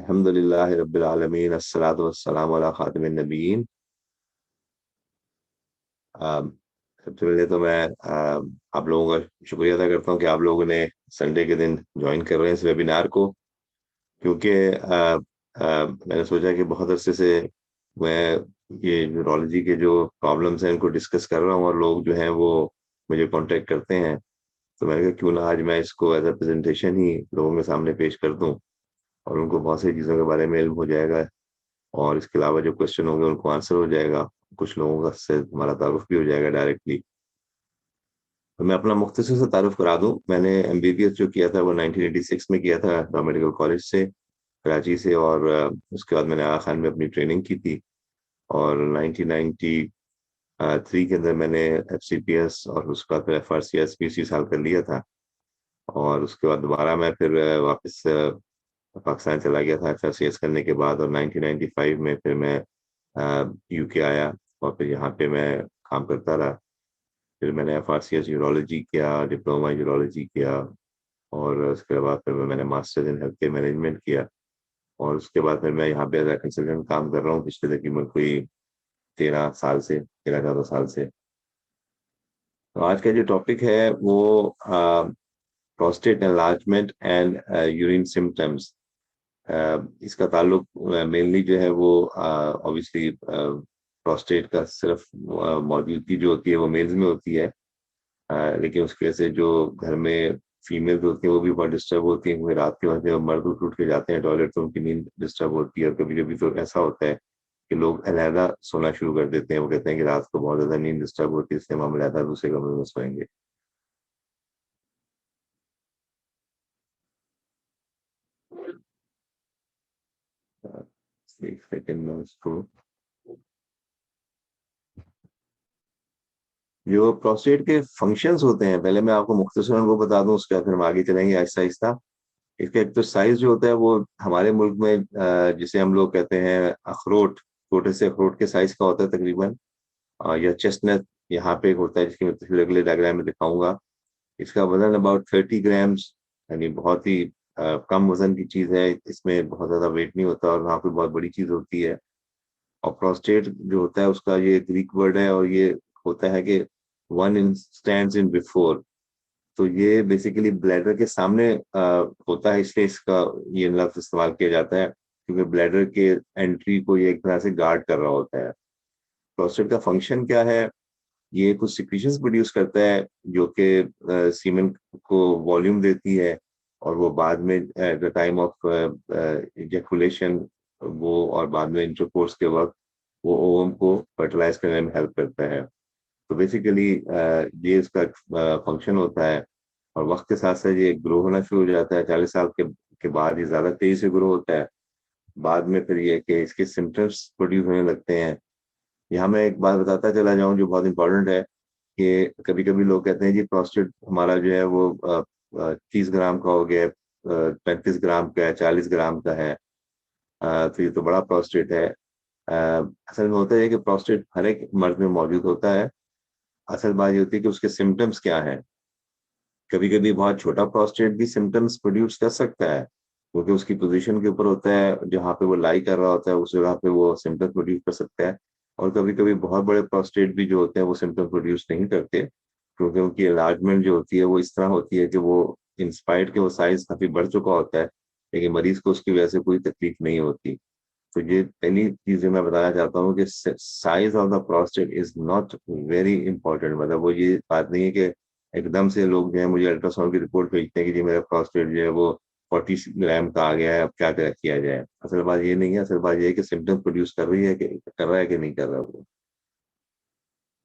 अल्हम्दुलिल्लाहि रब्बिल आलमीन अस्सलातु वस्सलामु अला खातिमिन नबिय्यीन। अ, सबसे पहले तो मैं आप लोगों का शुक्रिया अदा करता हूँ कि आप लोगों ने संडे के दिन जॉइन कर रहे हैं इस वेबिनार को, क्योंकि मैंने सोचा कि बहुत अरसे से मैं ये न्यूरोलॉजी के जो प्रॉब्लम्स हैं उनको डिस्कस कर रहा हूँ और लोग जो हैं वो मुझे कॉन्टेक्ट करते हैं। तो मैंने कहा क्यों ना आज मैं इसको एज अ प्रेजेंटेशन ही लोगों के सामने पेश कर दूँ और उनको बहुत सी चीज़ों के बारे में इल्म हो जाएगा और इसके अलावा जो क्वेश्चन होंगे उनको आंसर हो जाएगा। कुछ लोगों का से हमारा तारुफ भी हो जाएगा डायरेक्टली। तो मैं अपना मुख्तसर से तारुफ करा दूं, मैंने एमबीबीएस जो किया था वो 1986 में किया था लॉ मेडिकल कॉलेज से, कराची से। और उसके बाद मैंने आगा खान में अपनी ट्रेनिंग की थी और 1993 के अंदर मैंने एफसीपीएस और उसके बाद फिर एफआरसीएस भी इसी साल कर लिया था। और उसके बाद दोबारा मैं फिर वापस पाकिस्तान चला गया था एफआरसीएस करने के बाद, और 1995 में फिर मैं यूके आया और फिर यहाँ पे मैं काम करता रहा। फिर मैंने एफआरसीएस यूरोलॉजी किया, डिप्लोमा यूरोलॉजी किया और उसके बाद फिर मैंने masters in health care management किया। और उसके बाद फिर मैं यहाँ पे एज ए कंसल्टेंट काम कर रहा हूँ पिछले तकरीबन कोई 13 साल से, 13-14 साल से। तो आज का जो टॉपिक है वो prostate enlargement and urine symptoms. इसका ताल्लुक मेनली जो है वो ऑब्वियसली प्रोस्टेट का सिर्फ मौजूदगी जो होती है वो मेल्स में होती है। लेकिन उसकी वजह से जो घर में फीमेल्स होती हैं वो भी बहुत डिस्टर्ब होती हैं, क्योंकि रात के वक्त जब मर्द उठ उठ के जाते हैं टॉयलेट तो उनकी नींद डिस्टर्ब होती है। और कभी कभी तो ऐसा होता है कि लोग अलहदा सोना शुरू कर देते हैं। वो कहते हैं कि रात को बहुत ज्यादा नींद डिस्टर्ब होती है, इसलिए हम अलहदा दूसरे कमरे में सोएंगे। एक सेकेंड में उसको, जो प्रोस्टेट के फंक्शंस होते हैं पहले मैं आपको मुख्तसरन वो बता दूं, उसके बाद फिर हम आगे चलेंगे आहिस्ता आहिस्ता। इसका एक तो साइज जो होता है वो हमारे मुल्क में जिसे हम लोग कहते हैं अखरोट, छोटे से अखरोट के साइज का होता है तकरीबन, या चेस्टनट यहाँ पे एक होता है जिसकी मैं तस्वीर अगले डायग्राम में दिखाऊंगा। इसका वजन अबाउट 30 ग्राम्स, यानी बहुत ही कम वजन की चीज है। इसमें बहुत ज्यादा वेट नहीं होता और वहाँ पे बहुत बड़ी चीज होती है। और प्रोस्टेट जो होता है उसका ये ग्रीक वर्ड है और ये होता है कि one in stands in before. तो ये बेसिकली ब्लैडर के सामने होता है, इसलिए इसका ये लफ्ज इस्तेमाल किया जाता है, क्योंकि ब्लैडर के एंट्री को ये एक तरह से गार्ड कर रहा होता है। प्रोस्टेट का फंक्शन क्या है? ये कुछ सिक्रीशंस प्रोड्यूस करता है जो कि सीमेन को वॉल्यूम देती है, और वो बाद में at the time of ejaculation वो, और बाद में इंटरकोर्स के वक्त वो ओवम को फर्टिलाइज करने में हेल्प करता है। तो बेसिकली ये इसका फंक्शन होता है। और वक्त के साथ साथ ये ग्रो होना शुरू हो जाता है। 40 साल के बाद ये ज्यादा तेजी से ग्रो होता है। बाद में फिर ये कि इसके सिम्टम्स प्रोड्यूस होने लगते हैं। यहाँ मैं एक बात बताता चला जाऊँ जो बहुत इंपॉर्टेंट है, कि कभी कभी लोग कहते हैं जी प्रोस्टेट हमारा जो है वो 30 ग्राम का हो गया, 35 ग्राम का है, 40 ग्राम का है। तो ये तो बड़ा प्रोस्टेट है। असल में होता है कि प्रोस्टेट हर एक मर्द में मौजूद होता है। असल बात ये होती है कि उसके सिम्टम्स क्या हैं। कभी कभी बहुत छोटा प्रोस्टेट भी सिम्टम्स प्रोड्यूस कर सकता है, क्योंकि उसकी पोजीशन के ऊपर होता है, जहाँ पे वो लाई कर रहा होता है उस जगह पे वो सिम्टम्स प्रोड्यूस कर सकता है। और कभी कभी बहुत बड़े प्रोस्टेट भी जो होते हैं वो सिम्टम्स प्रोड्यूस नहीं करते, क्योंकि उनकी एनलार्जमेंट जो होती है वो इस तरह होती है कि वो इंस्पायर्ड के वो साइज काफी बढ़ चुका होता है, लेकिन मरीज को उसकी वजह से कोई तकलीफ नहीं होती। तो ये पहली चीज जो मैं बताना चाहता हूँ कि size of the prostate is not very important. मतलब वो ये बात नहीं है कि एकदम से लोग जो है मुझे अल्ट्रासाउंड की रिपोर्ट भेजते हैं कि जी मेरा प्रोस्टेट जो है वो 40 ग्राम का आ गया है, अब क्या किया जाए। असल बात ये नहीं है, असल बात ये है कि सिम्टम प्रोड्यूस कर रही है कि कर रहा है कि नहीं कर रहा वो।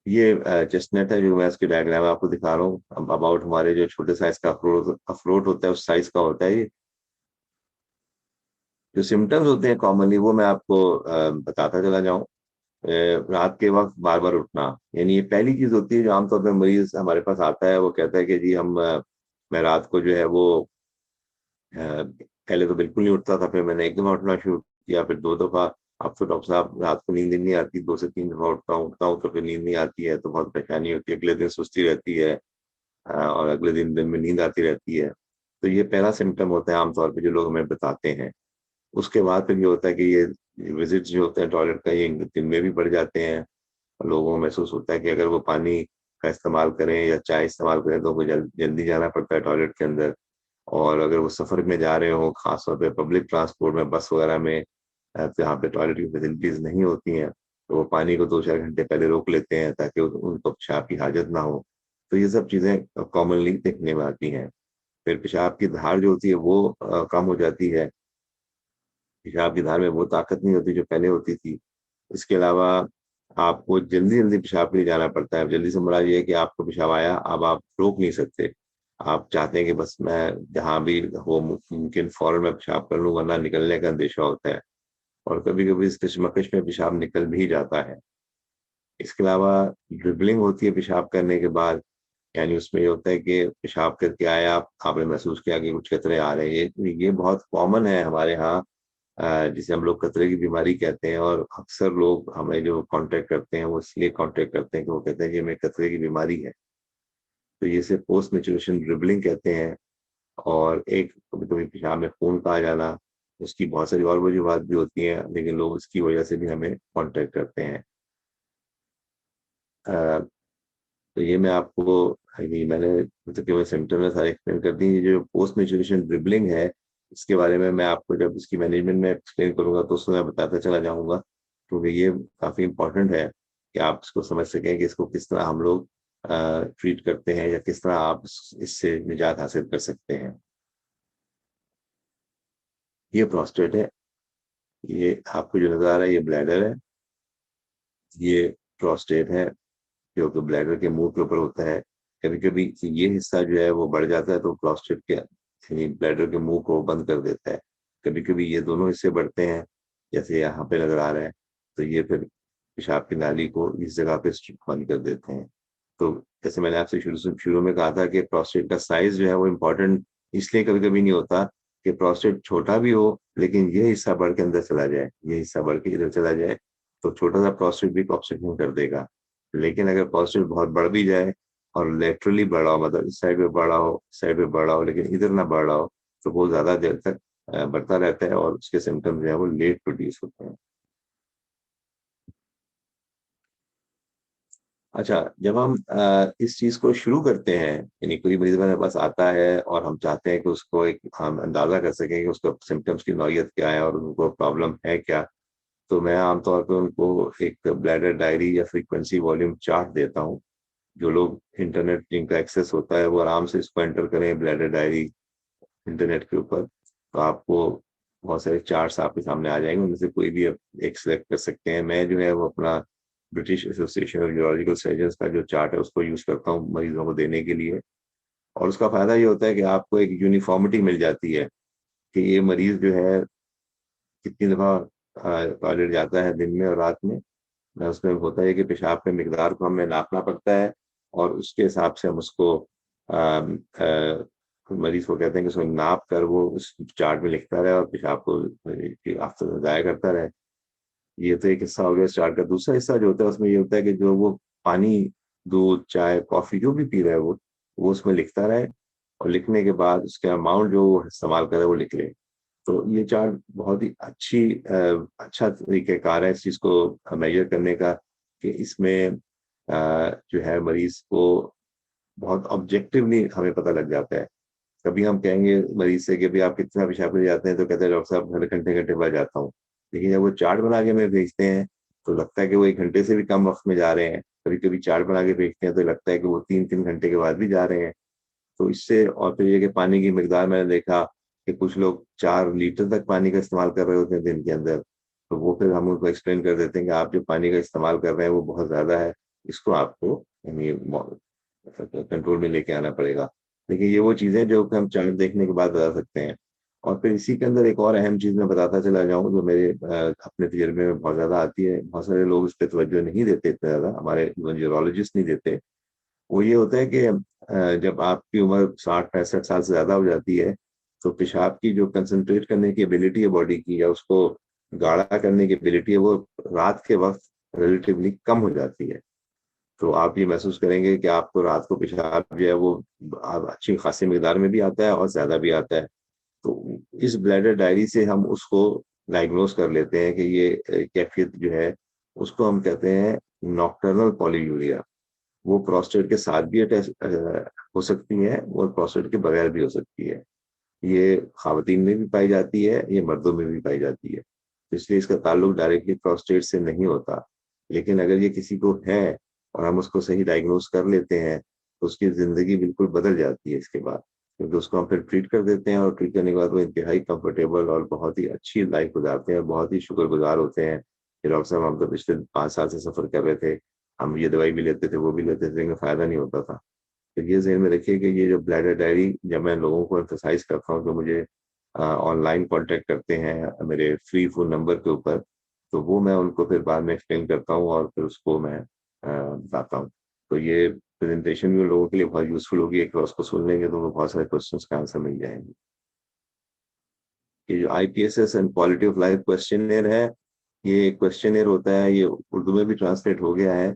ये चेस्टनट है जो मैं इसके डायग्राम आपको दिखा रहा हूँ। अब अबाउट हमारे जो छोटे साइज का अखरोट अखरोट होता है उस साइज का होता है ये। जो सिम्टम्स होते हैं कॉमनली वो मैं आपको बताता चला जाऊँ। रात के वक्त बार बार उठना, यानी ये पहली चीज होती है जो आमतौर पर मरीज हमारे पास आता है। वो कहता है कि जी मैं रात को जो है वो पहले तो बिल्कुल नहीं उठता था, फिर मैंने एक दफा उठना शुरू किया, फिर 2 दफा। अब तो डॉक्टर साहब रात को नींद ही नहीं आती, 2 से 3 दफा उठता हूँ तो फिर नींद नहीं आती है, तो बहुत परेशानी होती है। अगले दिन सुस्ती रहती है, और अगले दिन दिन में नींद आती रहती है। तो ये पहला सिम्टम होता है आमतौर पर जो लोग हमें बताते हैं। उसके बाद फिर ये होता है कि ये विजिट जो होते हैं टॉयलेट का, ये दिन में भी बढ़ जाते हैं। लोगों को महसूस होता है कि अगर वो पानी का इस्तेमाल करें या चाय इस्तेमाल करें तो उनको जल्दी जाना पड़ता है टॉयलेट के अंदर। और अगर वो सफ़र में जा रहे हो, खास तौर पे पब्लिक ट्रांसपोर्ट में, बस वगैरह में, जहाँ पे टॉयलेट की फैसिलिटीज़ नहीं होती हैं, तो वो पानी को 2-4 घंटे पहले रोक लेते हैं ताकि उनको पेशाब की हाजत ना हो। तो ये सब चीज़ें कॉमनली देखने में आती हैं। फिर पेशाब की धार जो होती है वो कम हो जाती है। पेशाब की धार में वो ताकत नहीं होती जो पहले होती थी। इसके अलावा आपको जल्दी-जल्दी पेशाब के लिए जाना पड़ता है। जल्दी से मुराद ये है कि आपको पेशाब आया, अब आप रोक नहीं सकते। आप चाहते हैं कि बस मैं जहाँ भी हो मुमकिन फ़ौरन मैं पेशाब कर लूँ, वरना निकलने का अंदेशा होता है। और कभी-कभी इस कशमकश में पेशाब निकल भी जाता है। इसके अलावा ड्रिबलिंग होती है पेशाब करने के बाद, यानी उसमें ये होता है कि पेशाब करके आए आप, आपने महसूस किया कि कुछ कतरे आ रहे हैं। ये बहुत कॉमन है हमारे यहाँ, जिसे हम लोग कतरे की बीमारी कहते हैं। और अक्सर लोग हमें जो कॉन्टैक्ट करते हैं, वो इसलिए कॉन्टैक्ट करते हैं कि वो कहते हैं कि हमें कतरे की बीमारी है। तो ये इसे पोस्ट मैच्योरेशन ड्रिबलिंग कहते हैं। और एक कभी-कभी पेशाब में खून का आ जाना, उसकी बहुत सारी और वजूहात भी होती हैं, लेकिन लोग इसकी वजह से भी हमें कॉन्टैक्ट करते हैं। अ, तो ये मैं आपको, ये मैंने तकरीबन सिम्पटम में सारे एक्सप्लेन कर दिए। ये जो पोस्ट मैच्योरेशन ड्रिबलिंग है, इसके बारे में मैं आपको जब इसकी मैनेजमेंट में एक्सप्लेन करूँगा तो उसमें मैं बताता चला जाऊँगा, क्योंकि ये काफ़ी इम्पोर्टेंट है कि आप इसको समझ सकें कि इसको किस तरह हम लोग ट्रीट करते हैं या किस तरह आप इससे निजात हासिल कर सकते हैं। ये प्रोस्टेट है, ये आपको जो नज़र आ रहा है ये ब्लैडर है, ये प्रोस्टेट है जो कि ब्लैडर के मुँह के ऊपर होता है। कभी-कभी ये हिस्सा जो है वो बढ़ जाता है तो प्रोस्टेट के यानी ब्लैडर के मुँह को बंद कर देता है। कभी-कभी ये दोनों हिस्से बढ़ते हैं, जैसे यहाँ पे नज़र आ रहा है, तो ये फिर पेशाब की नाली को इस जगह पे बंद कर देते हैं। तो जैसे मैंने आपसे शुरू में कहा था कि प्रोस्टेट का साइज़ जो है वो इम्पोर्टेंट इसलिए कभी-कभी नहीं होता कि प्रोस्टेट छोटा भी हो, लेकिन ये हिस्सा बढ़ के अंदर चला जाए, ये हिस्सा बढ़ के इधर चला जाए, तो छोटा-सा प्रोस्टेट भी ऑब्स्ट्रक्शन कर देगा। लेकिन अगर प्रोस्टेट बहुत बढ़ भी जाए और लेटरली बढ़ा हो, मतलब इस साइड पे बढ़ा हो, इस साइड पे बढ़ा हो, लेकिन इधर ना बढ़ रहा हो, तो वो ज़्यादा देर तक बढ़ता रहता है और उसके सिम्पटम्स जो है वो लेट प्रोड्यूस होते हैं। अच्छा, जब हम इस चीज़ को शुरू करते हैं, यानी कोई मरीज़ हमारे पास आता है और हम चाहते हैं कि उसको एक हम अंदाज़ा कर सकें कि उसको सिम्पटम्स की नौइयत क्या है और उनको प्रॉब्लम है क्या? तो मैं आमतौर पे उनको एक ब्लैडर डायरी या फ्रीक्वेंसी वॉल्यूम चार्ट देता हूँ। जो लोग इंटरनेट जिनका एक्सेस होता है, वो आराम से इसको एंटर करें ब्लैडर डायरी इंटरनेट के ऊपर, तो आपको बहुत सारे चार्ट्स आपके सामने आ जाएँगे, उनमें से कोई भी आप एक सिलेक्ट कर सकते हैं। मैं जो है वो अपना British association of urological surgeons का जो चार्ट है, उसको यूज़ करता हूँ मरीज़ों को देने के लिए। और उसका फ़ायदा ये होता है कि आपको एक यूनिफ़ॉर्मिटी मिल जाती है कि ये मरीज़ जो है कितनी दफ़ा टॉयलेट जाता है दिन में और रात में। उसमें होता है कि पेशाब की मिकदार को हमें नापना पड़ता है और उसके हिसाब से हम उसको मरीज़ को कहते हैं कि उसको नाप कर वो उस चार्ट में लिखता रहे और पेशाब को ज़ाया करता रहे। ये तो एक हिस्सा हो गया इस चार्ट का। दूसरा हिस्सा जो होता है उसमें ये होता है कि जो वो पानी, दूध, चाय, कॉफ़ी जो भी पी रहा है वो उसमें लिखता रहे और लिखने के बाद उसके अमाउंट जो वो इस्तेमाल करे वो लिख ले। तो ये चार्ट बहुत ही अच्छा तरीक़ेकार है इस चीज़ को मेज़र करने का कि इसमें जो है मरीज़ को बहुत ऑब्जेक्टिवली हमें पता लग जाता है। कभी हम कहेंगे मरीज़ से कि भई आप कितना पेशाब करने जाते हैं? तो कहता है डॉक्टर साहब हर घंटे-घंटे बाद जाता हूँ। लेकिन जब वो चार्ट बना के हमें भेजते हैं, तो लगता है कि वो 1 घंटे से भी कम वक़्त में जा रहे हैं। कभी-कभी चार्ट बना के भेजते हैं तो लगता है कि वो 3-3 घंटे के बाद भी जा रहे हैं। तो इससे और फिर ये कि पानी की मिकदार मैंने देखा कि कुछ लोग 4 लीटर तक पानी का इस्तेमाल कर रहे होते हैं दिन के अंदर। तो वो फिर हम उनको एक्सप्लेन कर देते हैं कि आप जो पानी का इस्तेमाल कर रहे हैं वो बहुत ज़्यादा है। इसको आपको यानी कंट्रोल में लेके आना पड़ेगा। देखिए ये वो चीज़ें जो कि हम चार्ट देखने के बाद बता सकते हैं। और फिर इसी के अंदर एक और अहम चीज़ मैं बताता चला जाऊँ जो मेरे अपने तजुर्बे में बहुत ज़्यादा आती है। बहुत सारे लोग इस पे तवज्जो नहीं देते इतना ज़्यादा, हमारे इवन यूरोलॉजिस्ट नहीं देते। वो ये होता है कि जब आपकी उम्र 60-65 साल से ज़्यादा हो जाती है, तो पेशाब की जो कंसंट्रेट करने की एबिलिटी है बॉडी की या उसको गाढ़ा करने की एबिलिटी है, वो रात के वक़्त रिलेटिवली कम हो जाती है। तो आप ये महसूस करेंगे कि आपको रात को पेशाब जो है वो अच्छी खासी मिकदार में भी आता है और ज़्यादा भी आता है। तो इस ब्लैडर डायरी से हम उसको डायग्नोस कर लेते हैं कि ये कैफियत जो है उसको हम कहते हैं नॉक्टर्नल पॉलीयूरिया। वो प्रोस्टेट के साथ भी अटैच हो सकती है और प्रोस्टेट के बगैर भी हो सकती है। ये ख़वातीन में भी पाई जाती है, ये मर्दों में भी पाई जाती है। तो इसलिए इसका ताल्लुक डायरेक्टली प्रोस्टेट से नहीं होता। लेकिन अगर ये किसी को है और हम उसको सही डायग्नोस कर लेते हैं, तो उसकी ज़िंदगी बिल्कुल बदल जाती है इसके बाद। क्योंकि उसको हम फिर ट्रीट कर देते हैं और ट्रीट करने के बाद वो इंतहाई कंफर्टेबल और बहुत ही अच्छी लाइफ़ गुज़ारते हैं, बहुत ही शुक्रगुज़ार होते हैं कि डॉक्टर साहब हम तो पिछले 5 साल से सफ़र कर रहे थे, हम ये दवाई भी लेते थे, वो भी लेते थे, लेकिन फ़ायदा नहीं होता था। तो ये ज़हन में रखिए कि ये जो ब्लैडर डायरी जब मैं लोगों को एम्फसाइज़ करता हूँ, तो मुझे ऑनलाइन कॉन्टैक्ट करते हैं मेरे फ्री फ़ोन नंबर के ऊपर, तो वो मैं उनको फिर बाद में एक्सप्लेन करता हूँ और फिर उसको मैं बताता हूँ। तो ये प्रेज़ेंटेशन भी उन लोगों के लिए बहुत यूज़फुल होगी, एक बार उसको सुन लेंगे तो उनको बहुत सारे क्वेश्चन्स का आंसर मिल जाएँगे। ये जो IPSS and quality of life questionnaire है, ये क्वेश्चनेयर होता है, ये उर्दू में भी ट्रांसलेट हो गया है,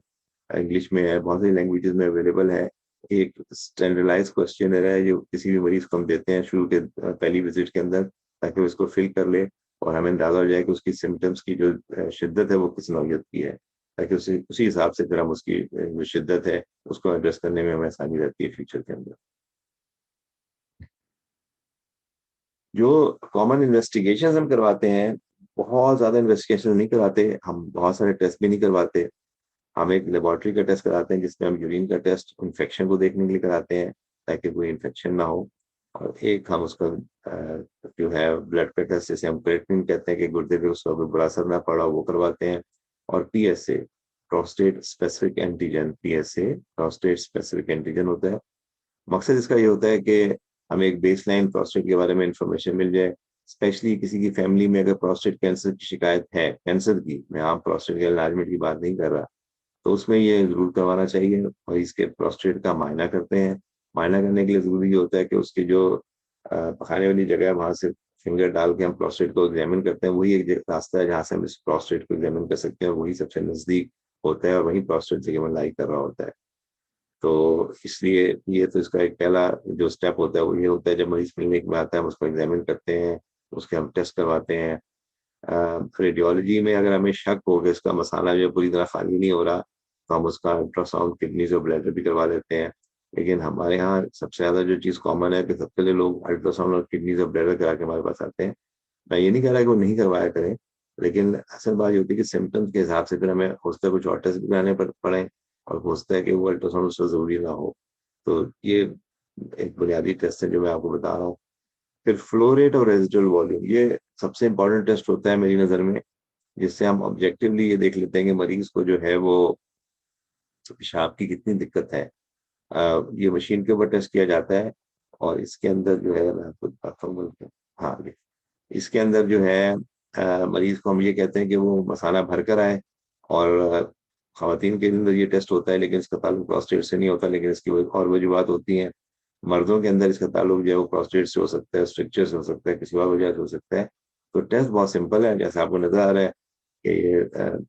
इंग्लिश में है, बहुत सारी लैंग्वेजेज़ में अवेलेबल है। एक स्टैंडर्डाइज़्ड क्वेश्चनेयर है, जो किसी भी मरीज़ को हम देते हैं शुरू के पहली विज़िट के अंदर, ताकि वो इसको फिल कर ले और हमें अंदाज़ा हो जाए कि उसकी सिम्पटम्स की जो शिद्दत है, वो किस नौइयत की है। ताकि उसी उसी हिसाब से फिर हम उसकी जो शिद्दत है, उसको एड्रेस करने में हमें आसानी रहती है फ्यूचर के अंदर। जो कॉमन इन्वेस्टिगेशंस हम करवाते हैं, बहुत ज़्यादा इन्वेस्टिगेशन नहीं करवाते, हम बहुत सारे टेस्ट भी नहीं करवाते। हम एक लेबोरेटरी का टेस्ट कराते हैं जिसमें हम यूरिन का टेस्ट इन्फेक्शन को देखने के लिए कराते हैं, ताकि कोई इन्फेक्शन ना हो। और एक हम उसका जो है ब्लड का टेस्ट जिसे हम क्रेाटिनिन कहते हैं कि गुर्दे पे उसका कोई बुरा असर ना पड़ा हो, वो करवाते हैं। और PSA prostate specific antigen PSA prostate specific antigen होता है। मकसद इसका ये होता है कि हमें एक बेसलाइन प्रोस्टेट के बारे में इंफॉर्मेशन मिल जाए, स्पेशली किसी की फैमिली में अगर प्रोस्टेट कैंसर की शिकायत है, कैंसर की, मैं आम प्रोस्टेट के इलाजमेंट की बात नहीं कर रहा, तो उसमें ये ज़रूर करवाना चाहिए और इसके प्रोस्टेट का मायना करते हैं। मायना करने के लिए ज़रूरी ये होता है कि उसकी जो पखाने वाली जगह है, वहाँ से फिंगर डाल के हम प्रोस्टेट को एग्ज़ामिन करते हैं। वही एक ज रास्ता है जहाँ से हम इस प्रोस्टेट को एग्ज़ामिन कर सकते हैं, वही सबसे नज़दीक होता है और वहीं प्रोस्टेट जगह में लाई कर रहा होता है। तो इसलिए ये तो इसका एक पहला जो स्टेप होता है, वो ये होता है जब मरीज़ क्लिनिक में आता है, हम उसको एग्ज़ामिन करते हैं, उसके हम टेस्ट करवाते हैं। रेडियोलॉजी में अगर हमें शक हो कि इसका मसाला जो है पूरी तरह खाली नहीं हो रहा, तो हम उसका अल्ट्रासाउंड किडनीज़ और ब्लैडर भी करवा लेते हैं। लेकिन हमारे यहाँ सबसे ज़्यादा जो चीज़ कॉमन है कि सबसे पहले लोग अल्ट्रासाउंड और किडनीज़ और ब्लैडर करा के हमारे पास आते हैं। मैं ये नहीं कह रहा कि वो नहीं करवाया करें, लेकिन असल बात ये होती है कि सिम्पटम्स के हिसाब से फिर हमें हो सकता है कुछ और टेस्ट भी कराने पड़ें और हो सकता है कि वो अल्ट्रासाउंड उससे ज़रूरी ना हो। तो ये एक बुनियादी टेस्ट है जो मैं आपको बता रहा हूँ। फिर फ्लो रेट और रेज़िडुअल वॉल्यूम, ये सबसे इम्पोर्टेंट टेस्ट होता है मेरी नज़र में, जिससे हम ऑब्जेक्टिवली ये देख लेते हैं कि मरीज़ को जो है वो पेशाब की कितनी दिक्कत है। ये मशीन के ऊपर टेस्ट किया जाता है और इसके अंदर जो है मैं आपको बताता हूँ बल्कि हाँ, ये इसके अंदर जो है मरीज़ को हम ये कहते हैं कि वो मसाला भर कर आए और ख़वातीन के अंदर ये टेस्ट होता है, लेकिन इसका ताल्लुक प्रोस्टेट से नहीं होता, लेकिन इसकी और वजूहात होती हैं। मर्दों के अंदर इसका ताल्लुक जो है वो प्रोस्टेट से हो सकता है, स्ट्रक्चर से हो सकता है, किसी और वजह से हो सकता है। तो टेस्ट बहुत सिंपल है, जैसा आपको नज़र आ रहा है कि ये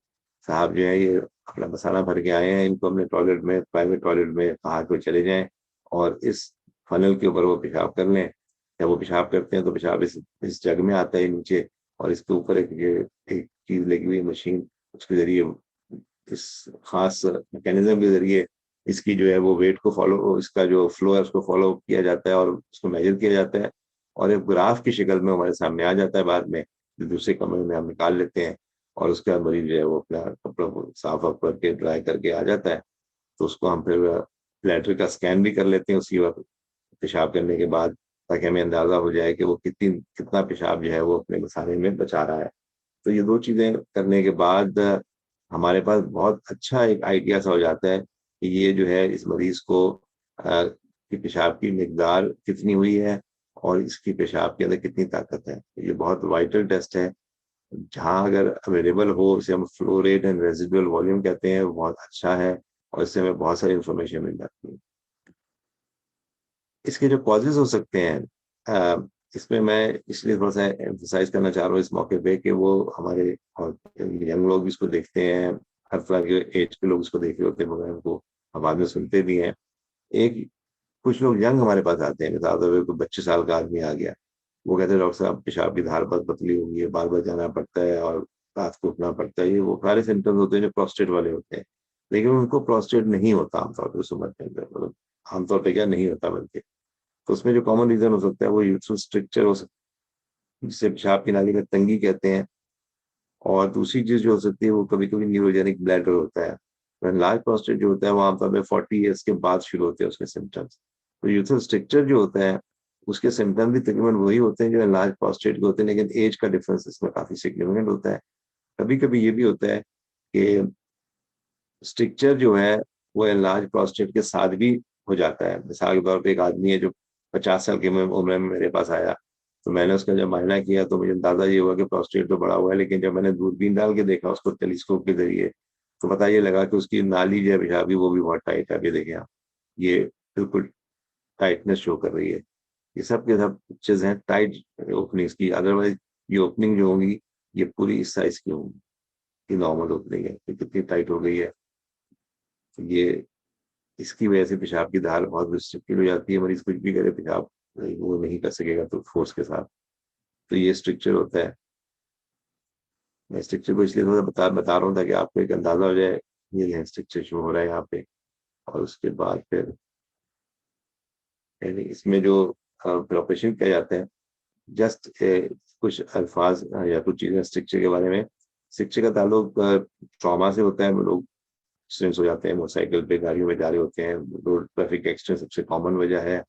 साहब जो है ये अपना मसाला भर के आए हैं, इनको हमने टॉयलेट में प्राइवेट टॉयलेट में कहा कि वो चले जाएँ और इस फ़नल के ऊपर वो पेशाब कर लें। जब वो पेशाब करते हैं तो पेशाब इस जग में आता है नीचे और इसके ऊपर एक चीज़ लगी हुई है मशीन, उसके ज़रिए इस ख़ास मैकेनिज़्म के ज़रिए इसकी जो है वो वेट को फ़ॉलो इसका जो फ्लो है उसको फ़ॉलो किया जाता है और उसको मेज़र किया जाता है और एक ग्राफ की शक्ल में हमारे सामने आ जाता है बाद में, जो दूसरे कमरे में हम निकाल लेते हैं और उसके बाद मरीज़ जो है वो अपना कपड़ों को साफ-वाफ करके ड्राई करके आ जाता है। तो उसको हम फिर ब्लैडर का स्कैन भी कर लेते हैं उसी वक़्त, पेशाब करने के बाद, ताकि हमें अंदाज़ा हो जाए कि वो कितना पेशाब जो है वो अपने मसाले में बचा रहा है। तो ये 2 चीज़ें करने के बाद हमारे पास बहुत अच्छा एक आइडिया सा हो जाता है कि ये जो है इस मरीज़ को की पेशाब की मिकदार कितनी हुई है और इसकी पेशाब के अंदर कितनी ताकत है। ये बहुत वाइटल टेस्ट है। जहाँ अगर अवेलेबल हो, इसे हम फ्लो रेट एंड रेज़िडुअल वॉल्यूम कहते हैं, वो बहुत अच्छा है और इससे हमें बहुत सारी इन्फॉर्मेशन मिल जाती है। इसके जो कॉजेज़ हो सकते हैं इसमें मैं इसलिए थोड़ा-सा एम्फसाइज़ करना चाह रहा हूँ इस मौके पे कि वो हमारे और यंग लोग भी इसको देखते हैं, हर तरह के एज के लोग इसको देख रहे होते हैं मगर उनको हम बाद में सुनते भी हैं। एक कुछ लोग यंग हमारे पास आते हैं, मिसाल के तौर पे कोई 25 साल का आदमी आ गया, वो कहते हैं डॉक्टर साहब पेशाब की धार बहुत पतली हो गई है, बार बार जाना पड़ता है और रात को उठना पड़ता है, ये वो सारे सिम्टम्स होते हैं जो प्रोस्टेट वाले होते हैं। लेकिन उनको प्रोस्टेट नहीं होता आमतौर पर उस उम्र के अंदर, मतलब आमतौर पर क्या नहीं होता बल्कि। तो उसमें जो कॉमन रीजन हो सकता है वो यूट्रस स्ट्रक्चर हो सकता है, जिसे पेशाब की नाली में तंगी कहते हैं। और दूसरी चीज जो हो सकती है वो कभी कभी न्यूरोजेनिक ब्लैडर होता है। लार्ज प्रोस्टेट जो होता है वो आमतौर पर 40 ईयर्स के बाद शुरू होते हैं उसके सिम्टम्स। तो यूट्रस स्ट्रक्चर जो होता है उसके सिम्टम भी तकरीबन वही होते हैं जो लार्ज प्रोस्टेट के होते हैं, लेकिन एज का डिफरेंस इसमें काफी सिग्निफिकेंट होता है। कभी कभी ये भी होता है कि स्ट्रक्चर जो है वो लार्ज प्रोस्टेट के साथ भी हो जाता है। मिसाल के तौर पे एक आदमी है जो 50 साल की उम्र में मेरे पास आया, तो मैंने उसका जब मायना किया तो मुझे अंदाजा ये हुआ कि प्रोस्टेट तो बड़ा हुआ है, लेकिन जब मैंने दूरबीन डाल के देखा उसको टेलीस्कोप के जरिए, तो पता ये लगा कि उसकी नाली जो है पेशाबी वो भी बहुत टाइट है। अभी देखिए आप, ये बिल्कुल टाइटनेस शो कर रही है। ये सब के सब पिक्चर्स हैं टाइट ओपनिंग्स की, अदरवाइज ये ओपनिंग जो होंगी ये पूरी इस साइज की होंगी। ये नॉर्मल ओपनिंग है, ये कितनी टाइट हो गई है। ये इसकी वजह से पेशाब की धार बहुत रिस्ट्रिक्टेड हो जाती है, मरीज कुछ भी करे पेशाब वो नहीं कर सकेगा तो फोर्स के साथ। तो ये स्ट्रक्चर होता है। मैं स्ट्रक्चर को इसलिए थोड़ा बता बता रहा हूँ ताकि आपको एक अंदाजा हो जाए ये स्ट्रक्चर जो हो रहा है यहाँ पे। और उसके बाद फिर यानी इसमें जो ऑपरेशन किया जाता है, जस्ट कुछ अल्फाज या कुछ चीजें स्ट्रक्चर के बारे में। स्ट्रक्चर का ताल्लुक ट्रॉमा से होता है। लोग एक्सीडेंट्स हो जाते हैं, मोटरसाइकिल पे गाड़ियों में जा रहे होते हैं, रोड ट्रैफिक एक्सीडेंट सबसे कॉमन वजह है।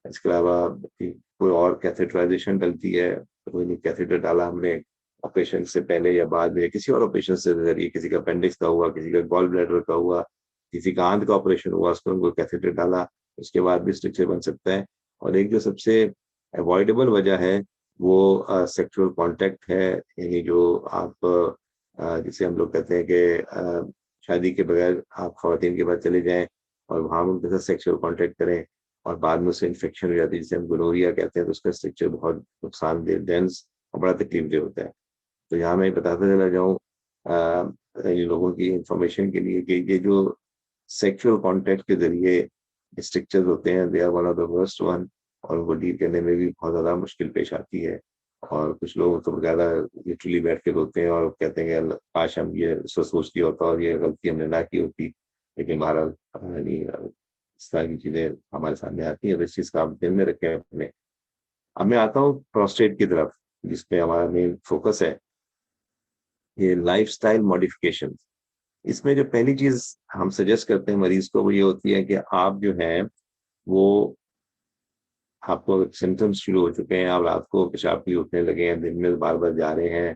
इसके अलावा कोई और कैथेटराइजेशन डलती है, कोई नहीं कैथेटर डाला हमने ऑपरेशन से पहले या बाद में, किसी और ऑपरेशन से जरिए, किसी का अपेंडिक्स का हुआ, किसी का गॉल ब्लैडर का हुआ, किसी का आंत का ऑपरेशन हुआ, उसको उनको कैथेटर डाला, उसके बाद भी स्ट्रक्चर बन सकता है। और एक जो सबसे अवॉइडेबल वजह है वो सेक्सुअल कांटेक्ट है, यानी जो आप जिसे हम लोग कहते हैं कि शादी के बगैर आप खवातीन के पास चले जाएं और वहां उनके साथ सेक्सुअल कांटेक्ट करें और बाद में उससे इन्फेक्शन हो जाती है जिसे हम गोनोरिया कहते हैं, तो उसका स्ट्रक्चर बहुत नुकसानदेह, डेंस और बड़ा तकलीफदेह होता है। तो यहाँ मैं बताता चला जाऊँ इन लोगों की इंफॉर्मेशन के लिए कि ये जो सेक्सुअल कांटेक्ट के जरिए स्ट्रक्चर्स होते हैं they are one of the worst one, और उनको डील करने में भी बहुत ज़्यादा मुश्किल पेश आती है। और कुछ लोग तो ज़्यादा लिटरली बैठ के रोते हैं और कहते हैं कि काश हम ये सोच लिया होता और ये गलती हमने ना की होती। लेकिन बहरहाल यानी इस तरह की चीज़ें हमारे सामने आती हैं, तो इस चीज़ का आप ध्यान में रखें अपने। अब मैं आता हूँ प्रोस्टेट की तरफ, जिसपे हमारा मेन फोकस है, ये लाइफस्टाइल मॉडिफिकेशन। इसमें जो पहली चीज हम सजेस्ट करते हैं मरीज को वो ये होती है कि आप जो है वो, आपको सिम्टम्स शुरू हो चुके हैं, आप रात को पेशाब के लिए उठने लगे हैं, दिन में बार बार जा रहे हैं,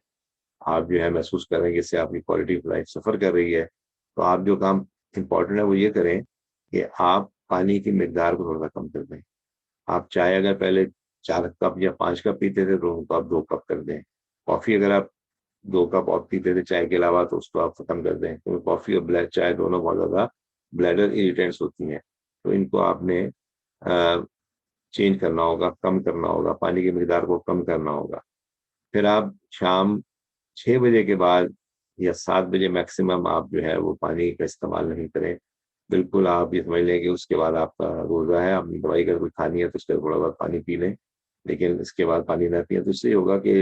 आप जो है महसूस कर रहे हैं कि इससे आपकी क्वालिटी ऑफ लाइफ सफर कर रही है, तो आप जो काम इम्पोर्टेंट है वो ये करें कि आप पानी की मिकदार को थोड़ा सा कम कर दें। आप चाय अगर पहले 4 कप या 5 कप पीते थे तो उनको आप 2 कप कर दें। कॉफी अगर आप 2 कप और पीते थे चाय के अलावा तो उसको आप खत्म कर दें, क्योंकि कॉफी और ब्लैक चाय दोनों बहुत ज्यादा ब्लैडर इरिटेंट्स होती हैं। तो इनको आपने चेंज करना होगा, कम करना होगा, पानी की मिकदार को कम करना होगा। फिर आप शाम 6 बजे के बाद या 7 बजे मैक्सिमम आप जो है वो पानी का इस्तेमाल नहीं करें। बिल्कुल आप ये समझ लें कि उसके बाद आपका रोज़ा है, आपने दवाई अगर कोई खानी है तो उसके थोड़ा बहुत पानी पी लें, लेकिन इसके बाद पानी ना पिएँ। तो इससे ये होगा कि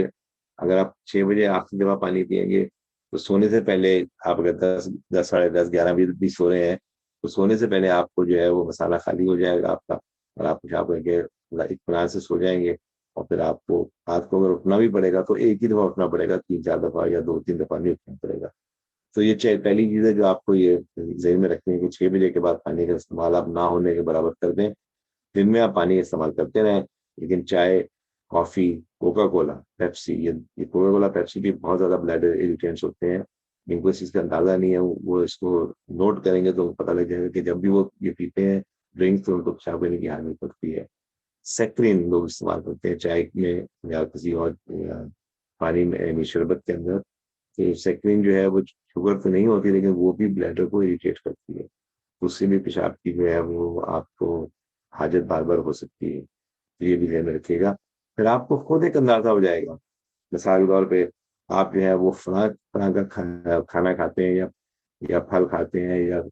अगर आप 6 बजे आखिरी दफ़ा पानी पिएँगे, तो सोने से पहले आप अगर 10 साढ़े 10, 11 बजे भी सो रहे हैं, तो सोने से पहले आपको जो है वो मसाला खाली हो जाएगा आपका, और आप पेशाब करके इत्मीनान से सो जाएँगे। और फिर आपको रात को अगर उठना भी पड़ेगा तो एक ही दफ़ा उठना पड़ेगा, 3-4 दफ़ा या 2-3 दफ़ा नहीं उठना पड़ेगा। तो ये पहली चीज़ है जो आपको ये ज़हन में रखनी है कि 6 बजे के बाद पानी का इस्तेमाल आप ना होने के बराबर कर दें। दिन में आप पानी का इस्तेमाल करते रहें, लेकिन चाय, कॉफ़ी, कोका कोला, पेप्सी, ये कोका कोला, पेप्सी भी बहुत ज़्यादा ब्लैडर इरिटेंट्स होते हैं। जिनको इस चीज़ का अंदाज़ा नहीं है वो इसको नोट करेंगे तो उनको पता लग जाएगा कि जब भी वो ये पीते हैं ड्रिंक्स तो उनको पेशाब करने की हानि पड़ती है। सेक्रिन लोग इस्तेमाल करते हैं चाय में या किसी और पानी में यानी शरबत के अंदर। तो सेक्रिन जो है वो शुगर तो नहीं होती, लेकिन वो भी ब्लैडर को इरिटेट करती है। उससे भी पेशाब की जो है वो आपको हाजत बार-बार हो सकती है। तो ये भी ध्यान में रखिएगा। फिर आपको खुद एक अंदाज़ा हो जाएगा। मिसाल के तौर पे आप जो है वो फलाँ तरह का खाना खाते हैं या फल खाते हैं या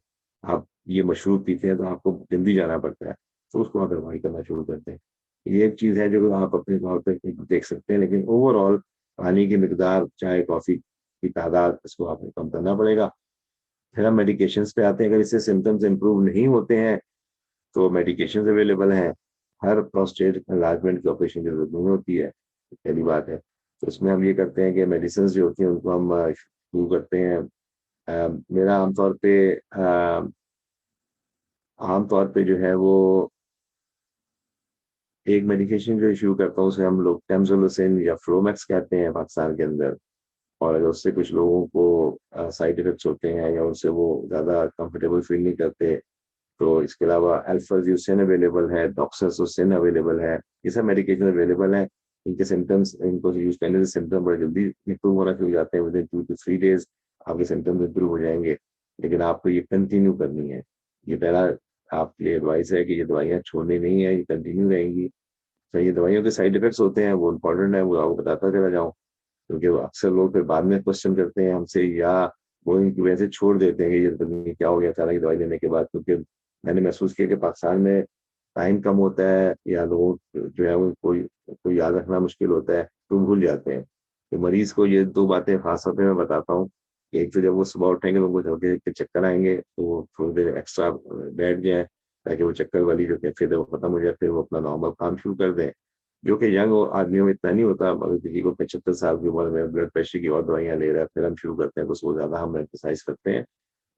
आप ये मशरूब पीते हैं तो आपको जल्दी जाना पड़ता है, तो उसको आप अवॉइड करना शुरू कर दें। ये एक चीज़ है जो आप अपने तौर पे देख सकते हैं, लेकिन ओवरऑल पानी की मिकदार, चाय, कॉफ़ी की तादाद, इसको आपको कम करना पड़ेगा। फिर हम मेडिकेशंस पे आते हैं। अगर इससे सिम्पटम्स इम्प्रूव नहीं होते हैं, तो मेडिकेशंस अवेलेबल हैं। हर प्रोस्टेट एनलार्जमेंट की ऑपरेशन की ज़रूरत नहीं होती है, पहली बात है। तो उसमें हम ये करते हैं कि मेडिसिन्स जो होती हैं उनको हम शुरू करते हैं। मेरा आम तौर पे जो है वो एक मेडिकेशन जो शुरू करता हूँ, उसे हम लोग टेम्सोलिसिन या फ्लोमैक्स कहते हैं पाकिस्तान के अंदर। और अगर उससे कुछ लोगों को साइड इफ़ेक्ट्स होते हैं या उससे वो ज़्यादा कंफर्टेबल फ़ील नहीं करते, तो इसके अलावा अल्फाज़्यूसिन अवेलेबल है, डॉक्सासोसिन अवेलेबल है। ये सब मेडिकेशन अवेलेबल हैं। इनके सिम्पटम्स, इनको यूज़ करने से सिम्पटम बड़े जल्दी इम्प्रूव होना शुरू हो जाते हैं। विदिन 2 टू 3 डेज़ आपके सिम्पटम्स इम्प्रूव हो जाएँगे। लेकिन आपको ये कंटिन्यू करनी है। ये पहला आपके लिए एडवाइस है कि ये दवाइयाँ छोड़नी नहीं है, ये कंटिन्यू रहेंगी। तो ये दवाइयों के साइड इफ़ेक्ट्स होते हैं, वो इम्पोर्टेंट है, वो आपको बताता चला जाऊँ। क्योंकि वो अक्सर लोग फिर बाद में क्वेश्चन करते हैं हमसे, या वो इनकी वजह से छोड़ देते हैं कि ये पता नहीं क्या हो गया अचानक दवाई लेने के बाद। क्योंकि मैंने महसूस किया कि पाकिस्तान में टाइम कम होता है, या लोग जो है वो कोई याद रखना मुश्किल होता है, तो भूल जाते हैं। तो मरीज़ को ये 2 बातें ख़ास तौर पे मैं बताता हूँ कि एक तो जब वो सुबह उठेंगे तो उनको हल्के के चक्कर आएँगे, तो वो थोड़ी देर एक्स्ट्रा बैठ जाएँ, ताकि वो चक्कर वाली जो कैफ़ियत है वो ख़त्म हो जाए, फिर वो अपना नॉर्मल काम शुरू कर दें। जो कि यंग आदमियों में इतना नहीं होता, अगर किसी को 75 साल की उम्र में ब्लड प्रेशर की और दवाइयाँ ले रहा है, फिर हम शुरू करते हैं तो उसको ज़्यादा हम एक्सरसाइज करते हैं।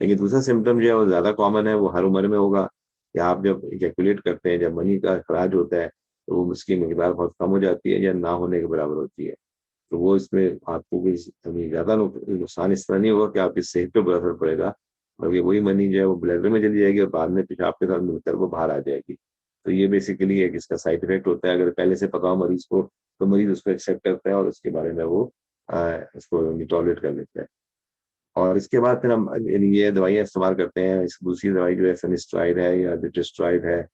लेकिन दूसरा सिम्पटम जो है वो ज़्यादा कॉमन है, वो हर उम्र में होगा कि आप जब इजैकुलेट करते हैं, जब मनी का अखराज होता है, तो वो उसकी मिकदार बहुत कम हो जाती है या ना होने के बराबर होती है। तो वो इसमें आपको कोई अभी ज़्यादा नुकसान इस तरह नहीं होगा कि आपकी सेहत पे बुरा असर पड़ेगा, बल्कि वही मनी जो है वो ब्लैडर में चली जाएगी और बाद में पेशाब के साथ मिलकर वो बाहर आ जाएगी। तो ये बेसिकली एक इसका साइड इफ़ेक्ट होता है। अगर पहले से पता हो मरीज़ को, तो मरीज़ उसको एक्सेप्ट करता है और उसके बारे में वो इसको टॉलरेट कर लेता है। और इसके बाद फिर हम यानी ये दवाइयाँ इस्तेमाल करते हैं। इस दूसरी दवाई जो है फेनिस्ट्राइड है या डिटेस्ट्राइड है,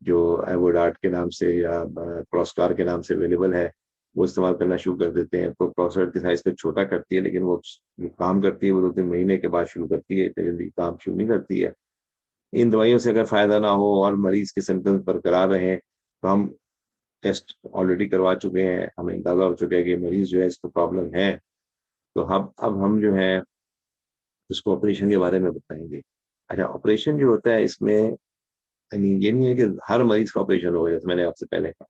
जो एवोडार्ट के नाम से या प्रोस्कार के नाम से अवेलेबल है, वो इस्तेमाल करना शुरू कर देते हैं। तो प्रोस्कार की साइज़ को छोटा करती है, लेकिन वो काम करती है, वो 2-3 महीने के बाद शुरू करती है, इतनी जल्दी काम शुरू नहीं करती है। इन दवाइयों से अगर फ़ायदा ना हो और मरीज़ के सिम्पटम्स बरकरार रहें, तो हम टेस्ट ऑलरेडी करवा चुके हैं, हमें अंदाज़ा हो चुका है कि मरीज़ जो है इसको प्रॉब्लम है, तो अब हम जो है उसको ऑपरेशन के बारे में बताएँगे। अच्छा, ऑपरेशन जो होता है इसमें यानी ये नहीं है कि हर मरीज़ का ऑपरेशन होगा, जैसे मैंने आपसे पहले कहा,